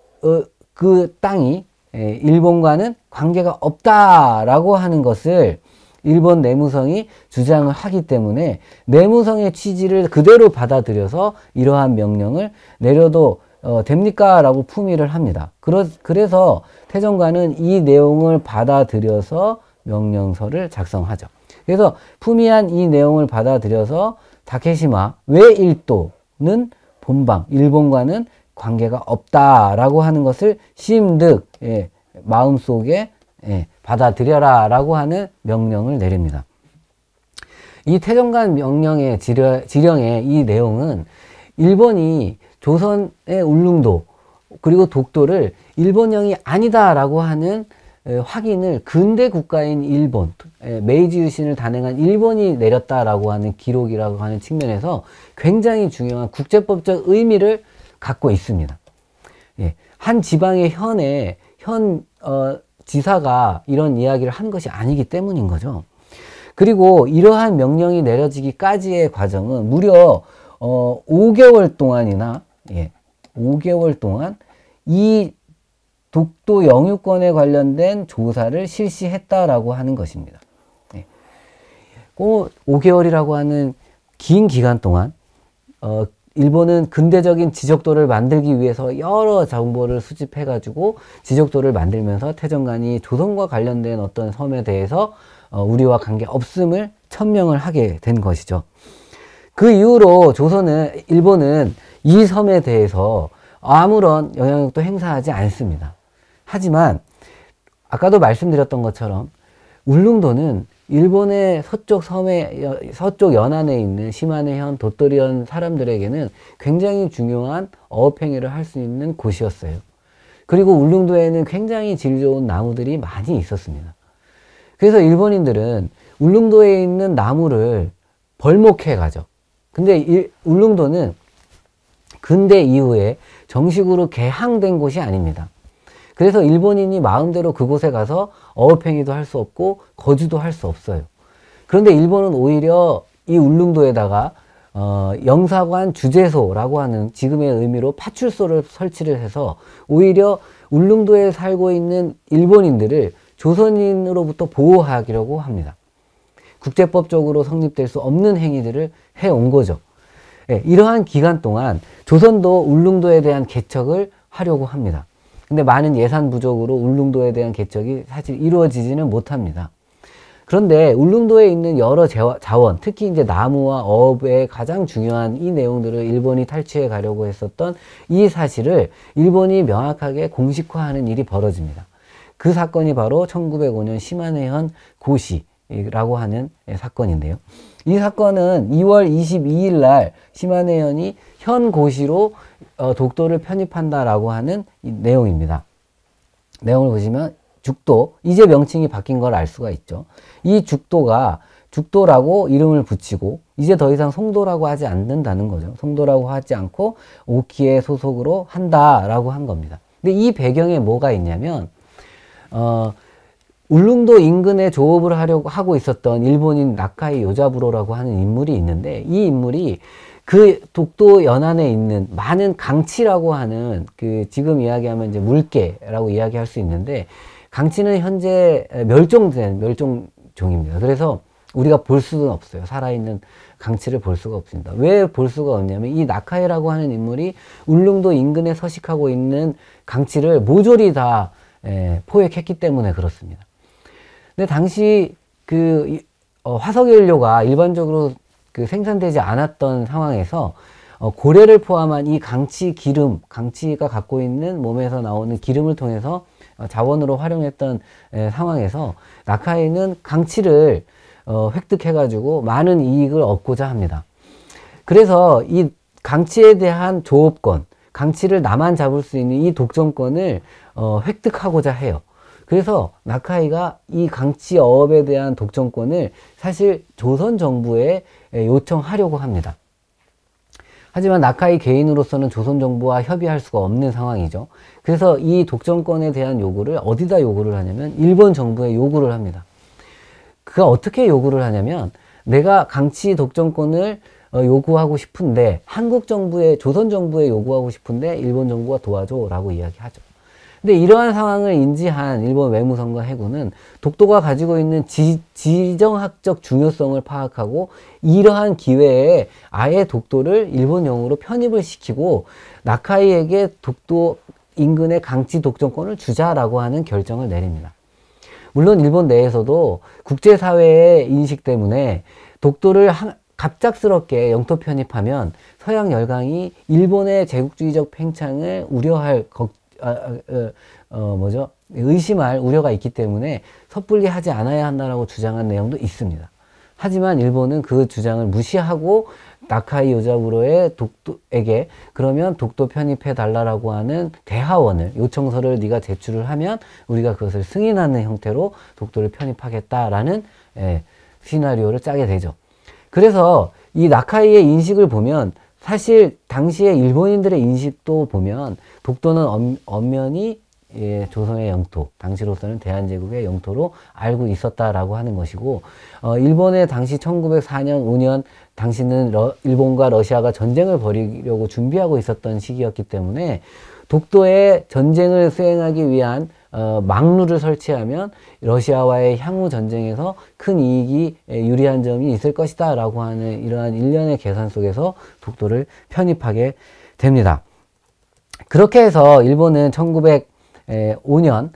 땅이 일본과는 관계가 없다라고 하는 것을 일본 내무성이 주장을 하기 때문에 내무성의 취지를 그대로 받아들여서 이러한 명령을 내려도 됩니까? 라고 품위를 합니다. 그래서 태정관은 이 내용을 받아들여서 명령서를 작성하죠. 그래서 품위한 이 내용을 받아들여서 다케시마 외일도는 본방, 일본과는 관계가 없다라고 하는 것을 심득, 마음속에 받아들여라 라고 하는 명령을 내립니다. 이 태정관 명령의 지령의 이 내용은 일본이 조선의 울릉도 그리고 독도를 일본령이 아니다라고 하는 확인을 근대 국가인 일본, 메이지 유신을 단행한 일본이 내렸다라고 하는 기록이라고 하는 측면에서 굉장히 중요한 국제법적 의미를 갖고 있습니다. 한 지방의 현 지사가 이런 이야기를 한 것이 아니기 때문인 거죠. 그리고 이러한 명령이 내려지기까지의 과정은 무려 5개월 동안이나 5개월 동안 이 독도 영유권에 관련된 조사를 실시했다라고 하는 것입니다. 5개월이라고 하는 긴 기간 동안 일본은 근대적인 지적도를 만들기 위해서 여러 정보를 수집해가지고 지적도를 만들면서 태정관이 조선과 관련된 어떤 섬에 대해서 우리와 관계없음을 천명을 하게 된 것이죠. 그 이후로 일본은 이 섬에 대해서 아무런 영향력도 행사하지 않습니다. 하지만 아까도 말씀드렸던 것처럼 울릉도는 일본의 서쪽 연안에 있는 시마네현, 도토리현 사람들에게는 굉장히 중요한 어업행위를 할 수 있는 곳이었어요. 그리고 울릉도에는 굉장히 질 좋은 나무들이 많이 있었습니다. 그래서 일본인들은 울릉도에 있는 나무를 벌목해 가죠. 근데 울릉도는 근대 이후에 정식으로 개항된 곳이 아닙니다. 그래서 일본인이 마음대로 그곳에 가서 어업행위도 할 수 없고 거주도 할 수 없어요. 그런데 일본은 오히려 이 울릉도에다가 영사관 주재소라고 하는 지금의 의미로 파출소를 설치를 해서 오히려 울릉도에 살고 있는 일본인들을 조선인으로부터 보호하려고 합니다. 국제법적으로 성립될 수 없는 행위들을 해온 거죠. 이러한 기간 동안 조선도 울릉도에 대한 개척을 하려고 합니다. 근데 많은 예산 부족으로 울릉도에 대한 개척이 사실 이루어지지는 못합니다. 그런데 울릉도에 있는 여러 자원, 특히 이제 나무와 어업의 가장 중요한 이 내용들을 일본이 탈취해 가려고 했었던 이 사실을 일본이 명확하게 공식화하는 일이 벌어집니다. 그 사건이 바로 1905년 시마네현 고시라고 하는 사건인데요. 이 사건은 2월 22일 날 시마네현이 현 고시로 독도를 편입한다라고 하는 내용입니다. 내용을 보시면 죽도, 이제 명칭이 바뀐 걸 알 수가 있죠. 이 죽도가 죽도라고 이름을 붙이고 이제 더 이상 송도라고 하지 않는다는 거죠. 송도라고 하지 않고 오키의 소속으로 한다라고 한 겁니다. 근데 이 배경에 뭐가 있냐면 울릉도 인근에 조업을 하고 있었던 일본인 나카이 요자부로라고 하는 인물이 있는데 이 인물이 그 독도 연안에 있는 많은 강치라고 하는 그 지금 이야기하면 이제 물개라고 이야기할 수 있는데 강치는 현재 멸종된 멸종종입니다. 그래서 우리가 볼 수는 없어요. 살아있는 강치를 볼 수가 없습니다. 왜 볼 수가 없냐면 이 나카이라고 하는 인물이 울릉도 인근에 서식하고 있는 강치를 모조리 다 포획했기 때문에 그렇습니다. 근데 당시 그 화석연료가 일반적으로 그 생산되지 않았던 상황에서 고래를 포함한 이 강치 기름, 강치가 갖고 있는 몸에서 나오는 기름을 통해서 자원으로 활용했던 상황에서 나카이는 강치를 획득해가지고 많은 이익을 얻고자 합니다. 그래서 이 강치에 대한 조업권, 강치를 나만 잡을 수 있는 이 독점권을 획득하고자 해요. 그래서 나카이가 이 강치 어업에 대한 독점권을 사실 조선 정부에 요청하려고 합니다. 하지만 나카이 개인으로서는 조선 정부와 협의할 수가 없는 상황이죠. 그래서 이 독점권에 대한 요구를 어디다 요구를 하냐면 일본 정부에 요구를 합니다. 그가 어떻게 요구를 하냐면 내가 강치 독점권을 요구하고 싶은데 한국 정부에 조선 정부에 요구하고 싶은데 일본 정부가 도와줘 라고 이야기하죠. 근데 이러한 상황을 인지한 일본 외무성과 해군은 독도가 가지고 있는 지정학적 중요성을 파악하고 이러한 기회에 아예 독도를 일본령으로 편입을 시키고 나카이에게 독도 인근의 강치 독점권을 주자라고 하는 결정을 내립니다. 물론 일본 내에서도 국제사회의 인식 때문에 독도를 갑작스럽게 영토 편입하면 서양 열강이 일본의 제국주의적 팽창을 우려할 의심할 우려가 있기 때문에 섣불리 하지 않아야 한다라고 주장한 내용도 있습니다. 하지만 일본은 그 주장을 무시하고 나카이 요자부로의 독도에게 그러면 독도 편입해 달라라고 하는 대하원을 요청서를 네가 제출을 하면 우리가 그것을 승인하는 형태로 독도를 편입하겠다라는 시나리오를 짜게 되죠. 그래서 이 나카이의 인식을 보면 사실 당시에 일본인들의 인식도 보면 독도는 엄연히 조선의 영토, 당시로서는 대한제국의 영토로 알고 있었다라고 하는 것이고, 일본의 당시 1904년, 5년, 당시는 일본과 러시아가 전쟁을 벌이려고 준비하고 있었던 시기였기 때문에 독도에 전쟁을 수행하기 위한 막루를 설치하면 러시아와의 향후 전쟁에서 큰 이익이 유리한 점이 있을 것이다 라고 하는 이러한 일련의 계산 속에서 독도를 편입하게 됩니다. 그렇게 해서 일본은 1905년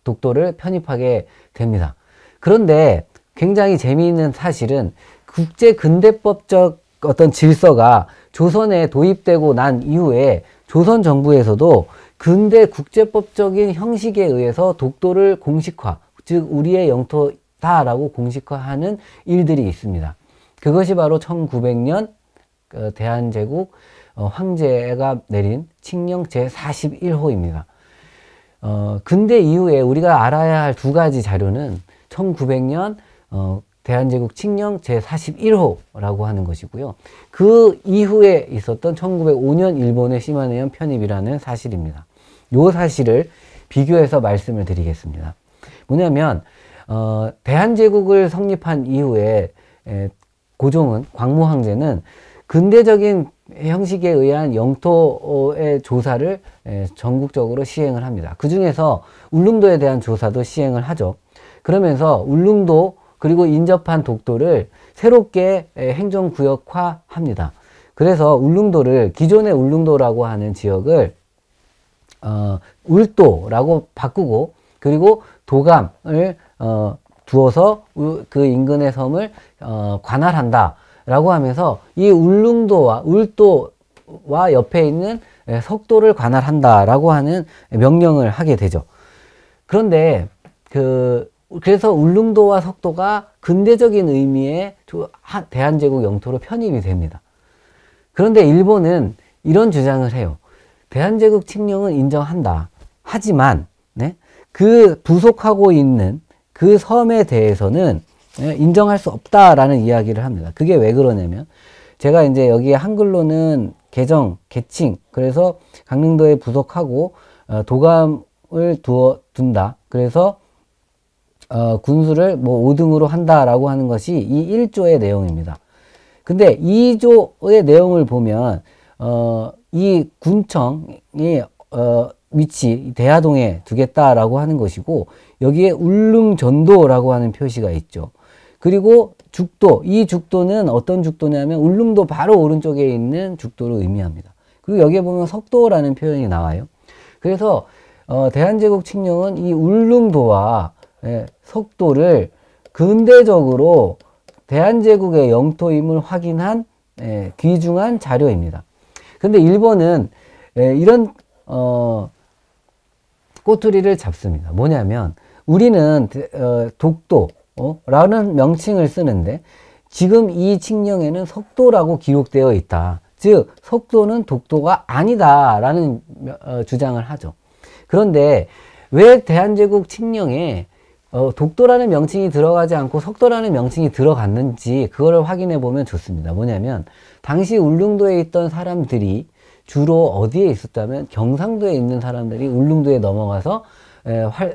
독도를 편입하게 됩니다. 그런데 굉장히 재미있는 사실은 국제 근대법적 어떤 질서가 조선에 도입되고 난 이후에 조선 정부에서도 근대 국제법적인 형식에 의해서 독도를 공식화, 즉 우리의 영토다라고 공식화하는 일들이 있습니다. 그것이 바로 1900년 대한제국 황제가 내린 칙령 제41호입니다. 근대 이후에 우리가 알아야 할 두 가지 자료는 1900년 대한제국 칙령 제41호라고 하는 것이고요. 그 이후에 있었던 1905년 일본의 시마네현 편입이라는 사실입니다. 이 사실을 비교해서 말씀을 드리겠습니다. 뭐냐면 대한제국을 성립한 이후에 고종은, 광무황제는 근대적인 형식에 의한 영토의 조사를 전국적으로 시행을 합니다. 그 중에서 울릉도에 대한 조사도 시행을 하죠. 그러면서 울릉도 그리고 인접한 독도를 새롭게 행정구역화 합니다. 그래서 울릉도를 기존의 울릉도라고 하는 지역을 울도라고 바꾸고 그리고 도감을 두어서 그 인근의 섬을 관할한다 라고 하면서 이 울릉도와 울도와 옆에 있는 석도를 관할한다 라고 하는 명령을 하게 되죠. 그런데 그래서 울릉도와 석도가 근대적인 의미의 대한제국 영토로 편입이 됩니다. 그런데 일본은 이런 주장을 해요. 대한제국 칙령은 인정한다. 하지만 그 부속하고 있는 그 섬에 대해서는 인정할 수 없다라는 이야기를 합니다. 그게 왜 그러냐면 제가 이제 여기에 한글로는 개칭 그래서 강릉도에 부속하고 도감을 둔다. 그래서 군수를 뭐 5등으로 한다라고 하는 것이 이 1조의 내용입니다. 근데 2조의 내용을 보면 이 군청이 위치 대하동에 두겠다라고 하는 것이고 여기에 울릉전도라고 하는 표시가 있죠. 그리고 죽도, 이 죽도는 어떤 죽도냐면 울릉도 바로 오른쪽에 있는 죽도를 의미합니다. 그리고 여기에 보면 석도라는 표현이 나와요. 그래서 대한제국 칙령은 이 울릉도와 석도를 근대적으로 대한제국의 영토임을 확인한 귀중한 자료입니다. 근데 일본은 이런 꼬투리를 잡습니다. 뭐냐면 우리는 독도라는 명칭을 쓰는데 지금 이 칙령에는 석도라고 기록되어 있다. 즉 석도는 독도가 아니다라는 주장을 하죠. 그런데 왜 대한제국 칙령에 독도라는 명칭이 들어가지 않고 석도라는 명칭이 들어갔는지 그거를 확인해 보면 좋습니다. 뭐냐면 당시 울릉도에 있던 사람들이 주로 어디에 있었다면 경상도에 있는 사람들이 울릉도에 넘어가서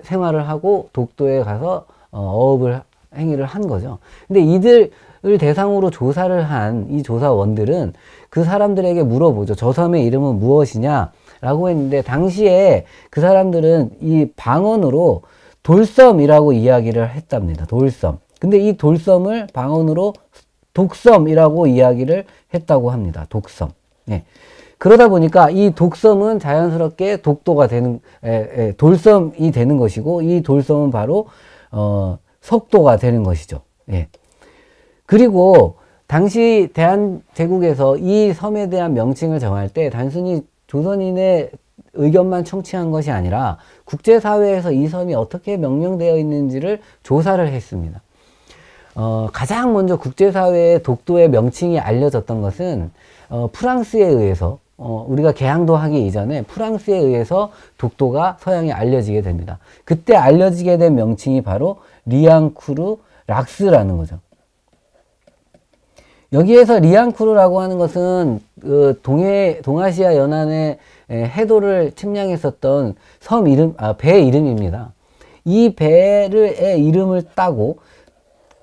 생활을 하고 독도에 가서 어업을 행위를 한 거죠. 근데 이들을 대상으로 조사를 한 이 조사원들은 그 사람들에게 물어보죠. 저 섬의 이름은 무엇이냐 라고 했는데, 당시에 그 사람들은 이 방언으로 돌섬이라고 이야기를 했답니다. 돌섬. 근데 이 돌섬을 방언으로 독섬이라고 이야기를 했다고 합니다. 독섬. 예. 그러다 보니까 이 독섬은 자연스럽게 독도가 되는, 돌섬이 되는 것이고, 이 돌섬은 바로, 석도가 되는 것이죠. 예. 그리고 당시 대한제국에서 이 섬에 대한 명칭을 정할 때 단순히 조선인의 의견만 청취한 것이 아니라 국제사회에서 이 섬이 어떻게 명명되어 있는지를 조사를 했습니다. 가장 먼저 국제사회에 독도의 명칭이 알려졌던 것은 프랑스에 의해서, 우리가 개항도 하기 이전에 프랑스에 의해서 독도가 서양에 알려지게 됩니다. 그때 알려지게 된 명칭이 바로 리앙쿠르 락스라는 거죠. 여기에서 리앙쿠르라고 하는 것은 그 동아시아 연안의 해도를 침략했었던 섬 이름, 배 이름입니다. 이 배의 이름을 따고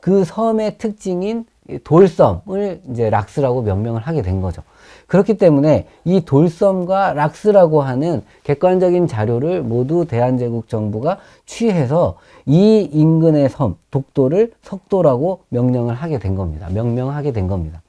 그 섬의 특징인 돌섬을 이제 락스라고 명명을 하게 된 거죠. 그렇기 때문에 이 돌섬과 락스라고 하는 객관적인 자료를 모두 대한제국 정부가 취해서 이 인근의 섬, 독도를 석도라고 명명을 하게 된 겁니다. 명명하게 된 겁니다.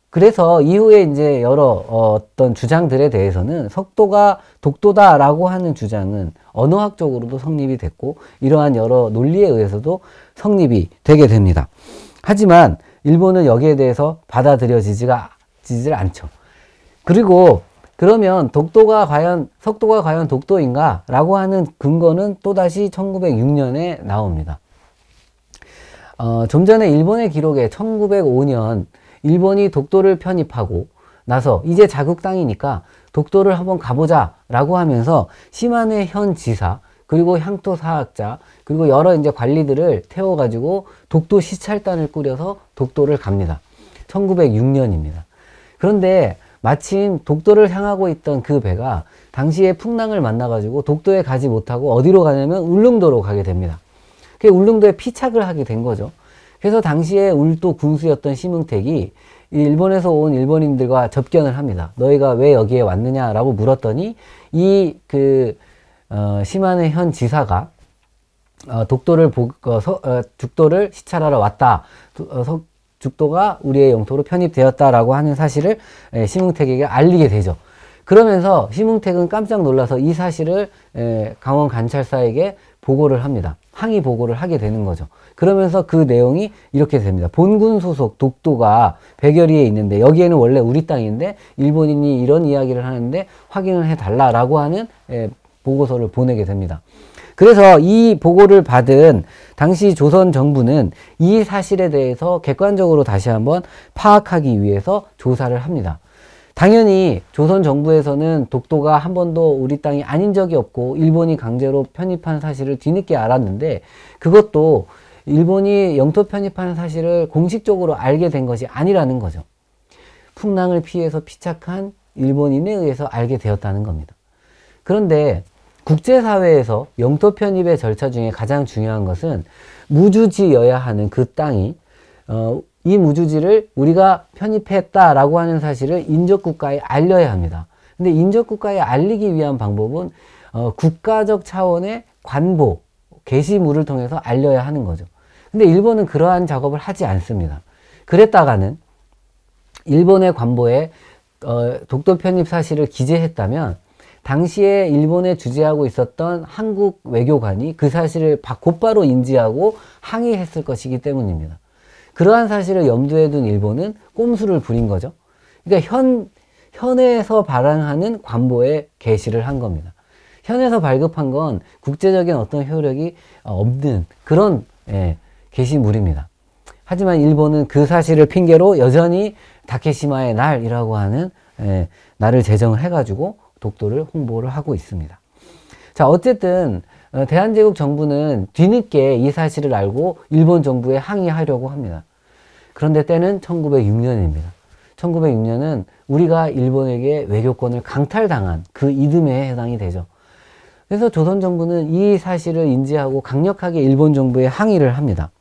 그래서 이후에 이제 여러 어떤 주장들에 대해서는 석도가 독도다라고 하는 주장은 언어학적으로도 성립이 됐고, 이러한 여러 논리에 의해서도 성립이 되게 됩니다. 하지만 일본은 여기에 대해서 받아들여지질 않죠. 그리고 그러면 석도가 과연 독도인가? 라고 하는 근거는 또다시 1906년에 나옵니다. 좀 전에 일본의 기록에 1905년 일본이 독도를 편입하고 나서 이제 자국 땅이니까 독도를 한번 가보자 라고 하면서 시마네 현 지사, 그리고 향토 사학자, 그리고 여러 이제 관리들을 태워가지고 독도 시찰단을 꾸려서 독도를 갑니다. 1906년입니다. 그런데 마침 독도를 향하고 있던 그 배가 당시에 풍랑을 만나가지고 독도에 가지 못하고 어디로 가냐면 울릉도로 가게 됩니다. 그 울릉도에 피착을 하게 된 거죠. 그래서 당시에 울도 군수였던 심흥택이 일본에서 온 일본인들과 접견을 합니다. 너희가 왜 여기에 왔느냐라고 물었더니 시마네 현 지사가 죽도를 시찰하러 왔다. 죽도가 우리의 영토로 편입되었다라고 하는 사실을 심흥택에게 알리게 되죠. 그러면서 심흥택은 깜짝 놀라서 이 사실을 강원 관찰사에게 보고를 합니다. 항의 보고를 하게 되는 거죠. 그러면서 그 내용이 이렇게 됩니다. 본군 소속 독도가 백여리에 있는데 여기에는 원래 우리 땅인데 일본인이 이런 이야기를 하는데 확인을 해달라라고 하는 보고서를 보내게 됩니다. 그래서 이 보고를 받은 당시 조선 정부는 이 사실에 대해서 객관적으로 다시 한번 파악하기 위해서 조사를 합니다. 당연히 조선 정부에서는 독도가 한 번도 우리 땅이 아닌 적이 없고 일본이 강제로 편입한 사실을 뒤늦게 알았는데, 그것도 일본이 영토 편입하는 사실을 공식적으로 알게 된 것이 아니라는 거죠. 풍랑을 피해서 피착한 일본인에 의해서 알게 되었다는 겁니다. 그런데 국제사회에서 영토 편입의 절차 중에 가장 중요한 것은 무주지여야 하는 그 땅이 이 무주지를 우리가 편입했다라고 하는 사실을 인접국가에 알려야 합니다. 근데 인접국가에 알리기 위한 방법은 국가적 차원의 관보, 게시물을 통해서 알려야 하는 거죠. 근데 일본은 그러한 작업을 하지 않습니다. 그랬다가는 일본의 관보에 독도 편입 사실을 기재했다면 당시에 일본에 주재하고 있었던 한국 외교관이 그 사실을 곧바로 인지하고 항의했을 것이기 때문입니다. 그러한 사실을 염두에 둔 일본은 꼼수를 부린 거죠. 그러니까 현에서 발행하는 관보에 게시를 한 겁니다. 현에서 발급한 건 국제적인 어떤 효력이 없는 그런 게시물입니다. 하지만 일본은 그 사실을 핑계로 여전히 다케시마의 날이라고 하는 날을 제정을 해가지고 독도를 홍보를 하고 있습니다. 자, 어쨌든 대한제국 정부는 뒤늦게 이 사실을 알고 일본 정부에 항의하려고 합니다. 그런데 때는 1906년입니다. 1906년은 우리가 일본에게 외교권을 강탈당한 그 이듬해에 해당이 되죠. 그래서 조선 정부는 이 사실을 인지하고 강력하게 일본 정부에 항의를 합니다.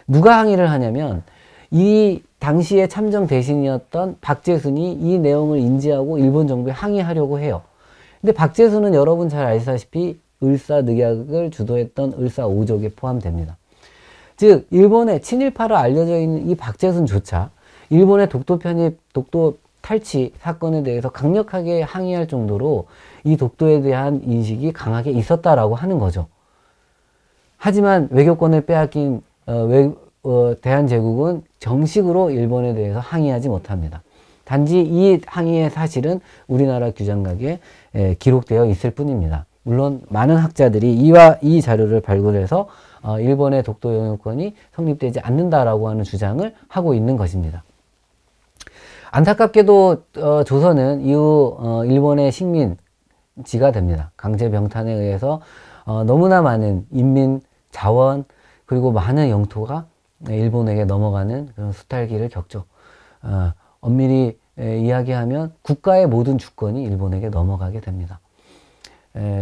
누가 항의를 하냐면 이 당시에 참정 대신이었던 박재순이 이 내용을 인지하고 일본 정부에 항의하려고 해요. 근데 박재순은 여러분 잘 아시다시피 을사늑약을 주도했던 을사 5족에 포함됩니다. 즉 일본의 친일파로 알려져 있는 이 박재순조차 일본의 독도 편입, 독도 탈취 사건에 대해서 강력하게 항의할 정도로 이 독도에 대한 인식이 강하게 있었다라고 하는 거죠. 하지만 외교권을 빼앗긴 대한제국은 정식으로 일본에 대해서 항의하지 못합니다. 단지 이 항의의 사실은 우리나라 규장각에 기록되어 있을 뿐입니다. 물론 많은 학자들이 이 자료를 발굴해서 일본의 독도 영유권이 성립되지 않는다라고 하는 주장을 하고 있는 것입니다. 안타깝게도 조선은 이후 일본의 식민지가 됩니다. 강제병탄에 의해서 너무나 많은 인민, 자원, 그리고 많은 영토가 일본에게 넘어가는 그런 수탈기를 겪죠. 엄밀히 이야기하면 국가의 모든 주권이 일본에게 넘어가게 됩니다.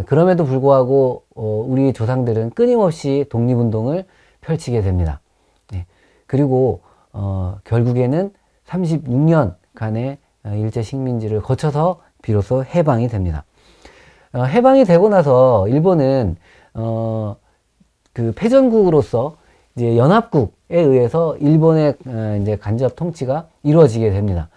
그럼에도 불구하고 우리 조상들은 끊임없이 독립운동을 펼치게 됩니다. 그리고 결국에는 36년간의 일제 식민지를 거쳐서 비로소 해방이 됩니다. 해방이 되고 나서 일본은 그 패전국으로서 이제 연합국에 의해서 일본의 이제 간접 통치가 이루어지게 됩니다.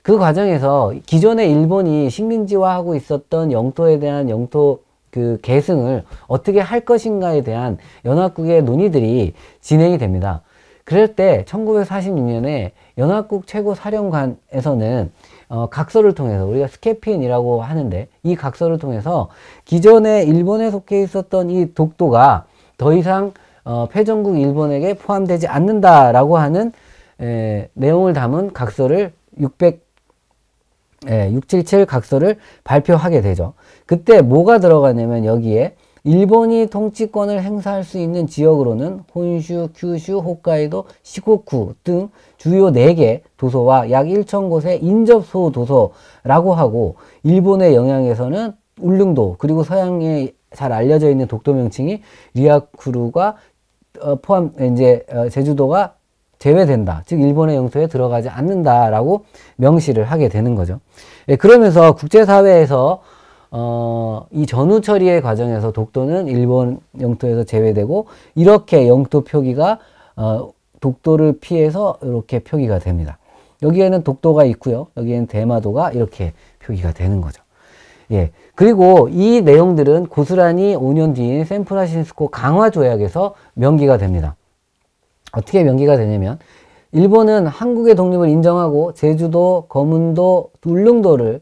그 과정에서 기존에 일본이 식민지화하고 있었던 영토에 대한 영토 그 계승을 어떻게 할 것인가에 대한 연합국의 논의들이 진행이 됩니다. 그럴 때 1946년에 연합국 최고사령관에서는 각서를 통해서 우리가 스케핀이라고 하는데 이 각서를 통해서 기존에 일본에 속해 있었던 이 독도가 더 이상 패전국 일본에게 포함되지 않는다라고 하는 내용을 담은 각서를 677 각서를 발표하게 되죠. 그때 뭐가 들어가냐면 여기에 일본이 통치권을 행사할 수 있는 지역으로는 혼슈, 큐슈, 홋카이도, 시코쿠 등 주요 4개 도서와 약 1,000곳의 인접소 도서라고 하고 일본의 영향에서는 울릉도 그리고 서양에 잘 알려져 있는 독도 명칭이 리아쿠루가 제주도가 제외된다. 즉 일본의 영토에 들어가지 않는다라고 명시를 하게 되는 거죠. 그러면서 국제사회에서 이 전후 처리의 과정에서 독도는 일본 영토에서 제외되고 이렇게 영토 표기가 독도를 피해서 이렇게 표기가 됩니다. 여기에는 독도가 있고요. 여기에는 대마도가 이렇게 표기가 되는 거죠. 그리고 이 내용들은 고스란히 5년 뒤인 샌프란시스코 강화조약에서 명기가 됩니다. 어떻게 명기가 되냐면 일본은 한국의 독립을 인정하고 제주도, 거문도, 울릉도에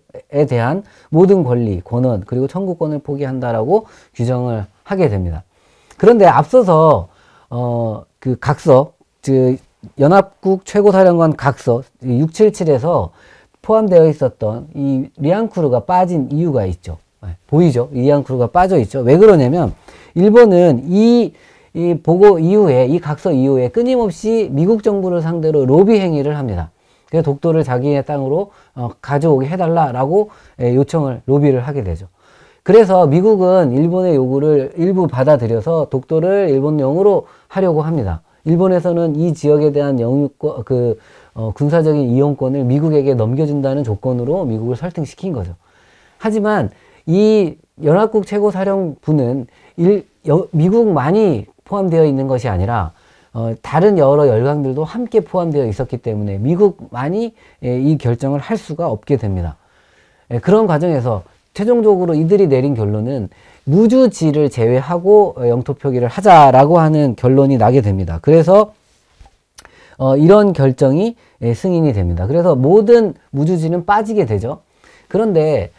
대한 모든 권리, 권한, 그리고 청구권을 포기한다라고 규정을 하게 됩니다. 그런데 앞서서 그 각서, 즉 연합국 최고사령관 각서 677에서 포함되어 있었던 이 리앙쿠르가 빠진 이유가 있죠. 보이죠? 리앙쿠르가 빠져 있죠. 왜 그러냐면 일본은 이 보고 이후에 이 각서 이후에 끊임없이 미국 정부를 상대로 로비 행위를 합니다. 그래서 독도를 자기의 땅으로 가져오게 해달라라고 로비를 하게 되죠. 그래서 미국은 일본의 요구를 일부 받아들여서 독도를 일본령으로 하려고 합니다. 일본에서는 이 지역에 대한 영유권, 군사적인 이용권을 미국에게 넘겨준다는 조건으로 미국을 설득시킨 거죠. 하지만 이 연합국 최고사령부는 미국만이 포함되어 있는 것이 아니라 다른 여러 열강들도 함께 포함되어 있었기 때문에 미국만이 이 결정을 할 수가 없게 됩니다. 그런 과정에서 최종적으로 이들이 내린 결론은 무주지를 제외하고 영토 표기를 하자라고 하는 결론이 나게 됩니다. 그래서 이런 결정이 승인이 됩니다. 그래서 모든 무주지는 빠지게 되죠. 그런데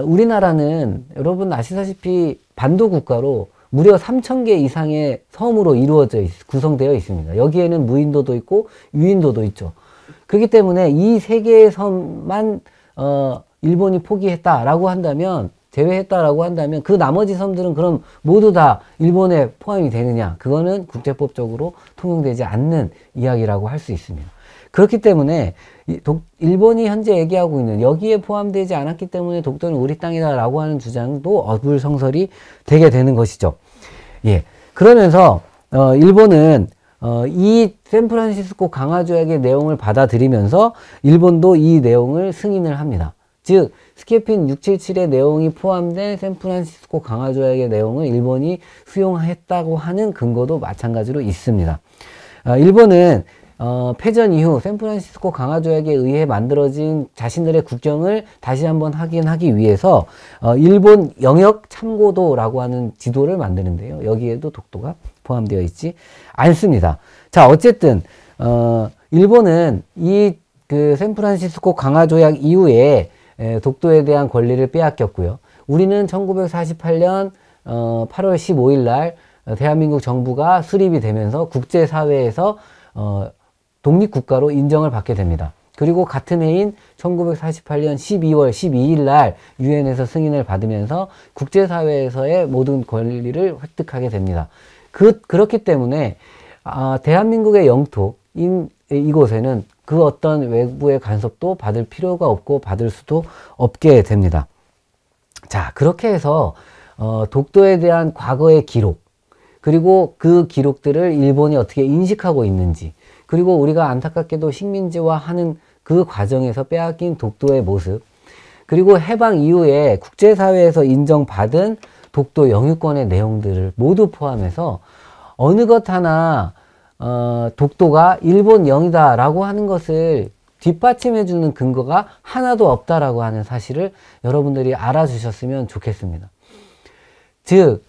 우리나라는 여러분 아시다시피 반도 국가로 무려 3,000개 이상의 섬으로 구성되어 있습니다. 여기에는 무인도도 있고 유인도도 있죠. 그렇기 때문에 이 3개의 섬만 일본이 포기했다라고 한다면, 제외했다라고 한다면 그 나머지 섬들은 그럼 모두 다 일본에 포함이 되느냐? 그거는 국제법적으로 통용되지 않는 이야기라고 할 수 있습니다. 그렇기 때문에 일본이 현재 얘기하고 있는 여기에 포함되지 않았기 때문에 독도는 우리 땅이다라고 하는 주장도 어불성설이 되게 되는 것이죠. 그러면서 일본은 이 샌프란시스코 강화조약의 내용을 받아들이면서 일본도 이 내용을 승인을 합니다. 즉 스케핀 677의 내용이 포함된 샌프란시스코 강화조약의 내용을 일본이 수용했다고 하는 근거도 마찬가지로 있습니다. 일본은 패전 이후 샌프란시스코 강화조약에 의해 만들어진 자신들의 국경을 다시 한번 확인하기 위해서 일본 영역 참고도라고 하는 지도를 만드는데요. 여기에도 독도가 포함되어 있지 않습니다. 자, 어쨌든 일본은 이 그 샌프란시스코 강화조약 이후에 독도에 대한 권리를 빼앗겼고요. 우리는 1948년 8월 15일 날 대한민국 정부가 수립이 되면서 국제사회에서 독립국가로 인정을 받게 됩니다. 그리고 같은 해인 1948년 12월 12일 날 유엔에서 승인을 받으면서 국제사회에서의 모든 권리를 획득하게 됩니다. 그렇기 때문에 대한민국의 영토인 이곳에는 그 어떤 외부의 간섭도 받을 필요가 없고 받을 수도 없게 됩니다. 자, 그렇게 해서 독도에 대한 과거의 기록, 그리고 그 기록들을 일본이 어떻게 인식하고 있는지, 그리고 우리가 안타깝게도 식민지화하는 그 과정에서 빼앗긴 독도의 모습, 그리고 해방 이후에 국제사회에서 인정받은 독도 영유권의 내용들을 모두 포함해서 어느 것 하나 독도가 일본 영이다 라고 하는 것을 뒷받침해 주는 근거가 하나도 없다라고 하는 사실을 여러분들이 알아주셨으면 좋겠습니다. 즉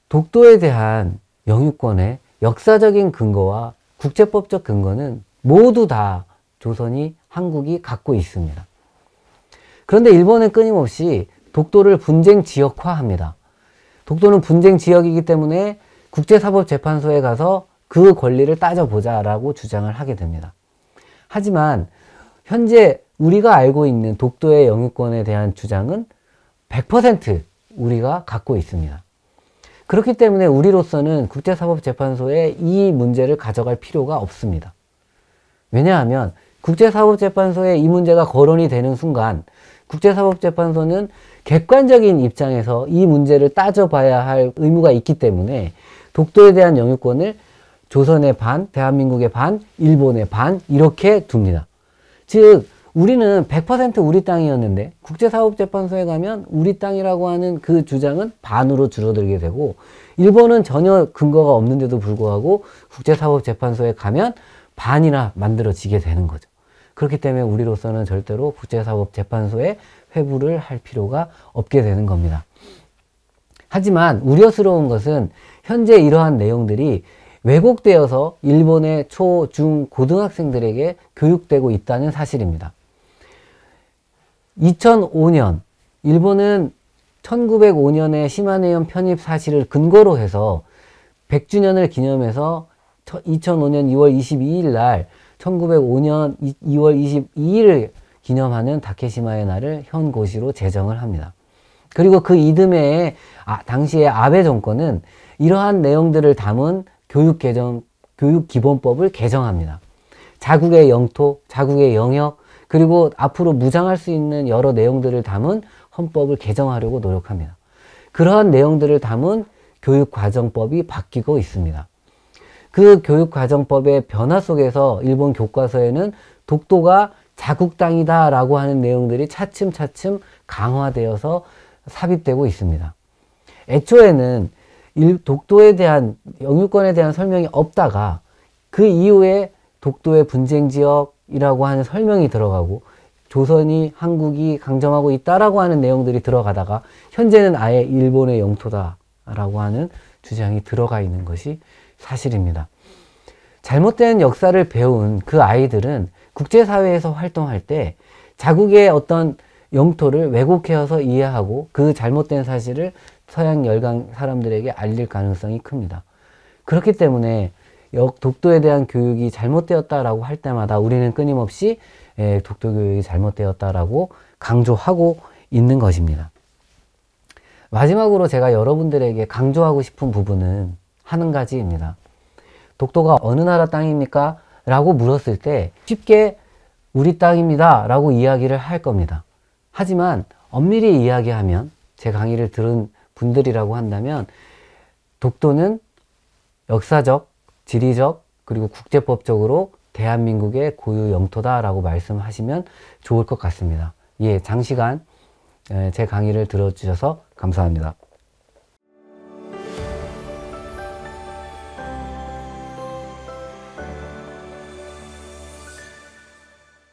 독도에 대한 영유권의 역사적인 근거와 국제법적 근거는 모두 다 조선이, 한국이 갖고 있습니다. 그런데 일본은 끊임없이 독도를 분쟁 지역화합니다. 독도는 분쟁 지역이기 때문에 국제사법재판소에 가서 그 권리를 따져보자 라고 주장을 하게 됩니다. 하지만 현재 우리가 알고 있는 독도의 영유권에 대한 주장은 100% 우리가 갖고 있습니다. 그렇기 때문에 우리로서는 국제사법재판소에 이 문제를 가져갈 필요가 없습니다. 왜냐하면 국제사법재판소에 이 문제가 거론이 되는 순간 국제사법재판소는 객관적인 입장에서 이 문제를 따져봐야 할 의무가 있기 때문에 독도에 대한 영유권을 조선의 반, 대한민국의 반, 일본의 반 이렇게 둡니다. 즉 우리는 100% 우리 땅이었는데 국제사법재판소에 가면 우리 땅이라고 하는 그 주장은 반으로 줄어들게 되고, 일본은 전혀 근거가 없는데도 불구하고 국제사법재판소에 가면 반이나 만들어지게 되는 거죠. 그렇기 때문에 우리로서는 절대로 국제사법재판소에 회부를 할 필요가 없게 되는 겁니다. 하지만 우려스러운 것은 현재 이러한 내용들이 왜곡되어서 일본의 초, 중, 고등학생들에게 교육되고 있다는 사실입니다. 2005년, 일본은 1905년의 시마네현 편입 사실을 근거로 해서 100주년을 기념해서 2005년 2월 22일 날 1905년 2월 22일을 기념하는 다케시마의 날을 현고시로 제정을 합니다. 그리고 그 이듬해에 당시의 아베 정권은 이러한 내용들을 담은 교육기본법을 개정합니다. 자국의 영토, 자국의 영역, 그리고 앞으로 무장할 수 있는 여러 내용들을 담은 헌법을 개정하려고 노력합니다. 그러한 내용들을 담은 교육과정법이 바뀌고 있습니다. 그 교육과정법의 변화 속에서 일본 교과서에는 독도가 자국 땅이다 라고 하는 내용들이 차츰차츰 강화되어서 삽입되고 있습니다. 애초에는 독도에 대한 영유권에 대한 설명이 없다가 그 이후에 독도의 분쟁지역이라고 하는 설명이 들어가고 조선이, 한국이 강점하고 있다라고 하는 내용들이 들어가다가 현재는 아예 일본의 영토다라고 하는 주장이 들어가 있는 것이 사실입니다. 잘못된 역사를 배운 그 아이들은 국제사회에서 활동할 때 자국의 어떤 영토를 왜곡해서 이해하고 그 잘못된 사실을 서양 열강 사람들에게 알릴 가능성이 큽니다. 그렇기 때문에 독도에 대한 교육이 잘못되었다라고 할 때마다 우리는 끊임없이 독도 교육이 잘못되었다라고 강조하고 있는 것입니다. 마지막으로 제가 여러분들에게 강조하고 싶은 부분은 한 가지입니다. 독도가 어느 나라 땅입니까? 라고 물었을 때 쉽게 우리 땅입니다 라고 이야기를 할 겁니다. 하지만 엄밀히 이야기하면, 제 강의를 들은 분들이라고 한다면 독도는 역사적, 지리적, 그리고 국제법적으로 대한민국의 고유 영토다라고 말씀하시면 좋을 것 같습니다. 예, 장시간 제 강의를 들어주셔서 감사합니다.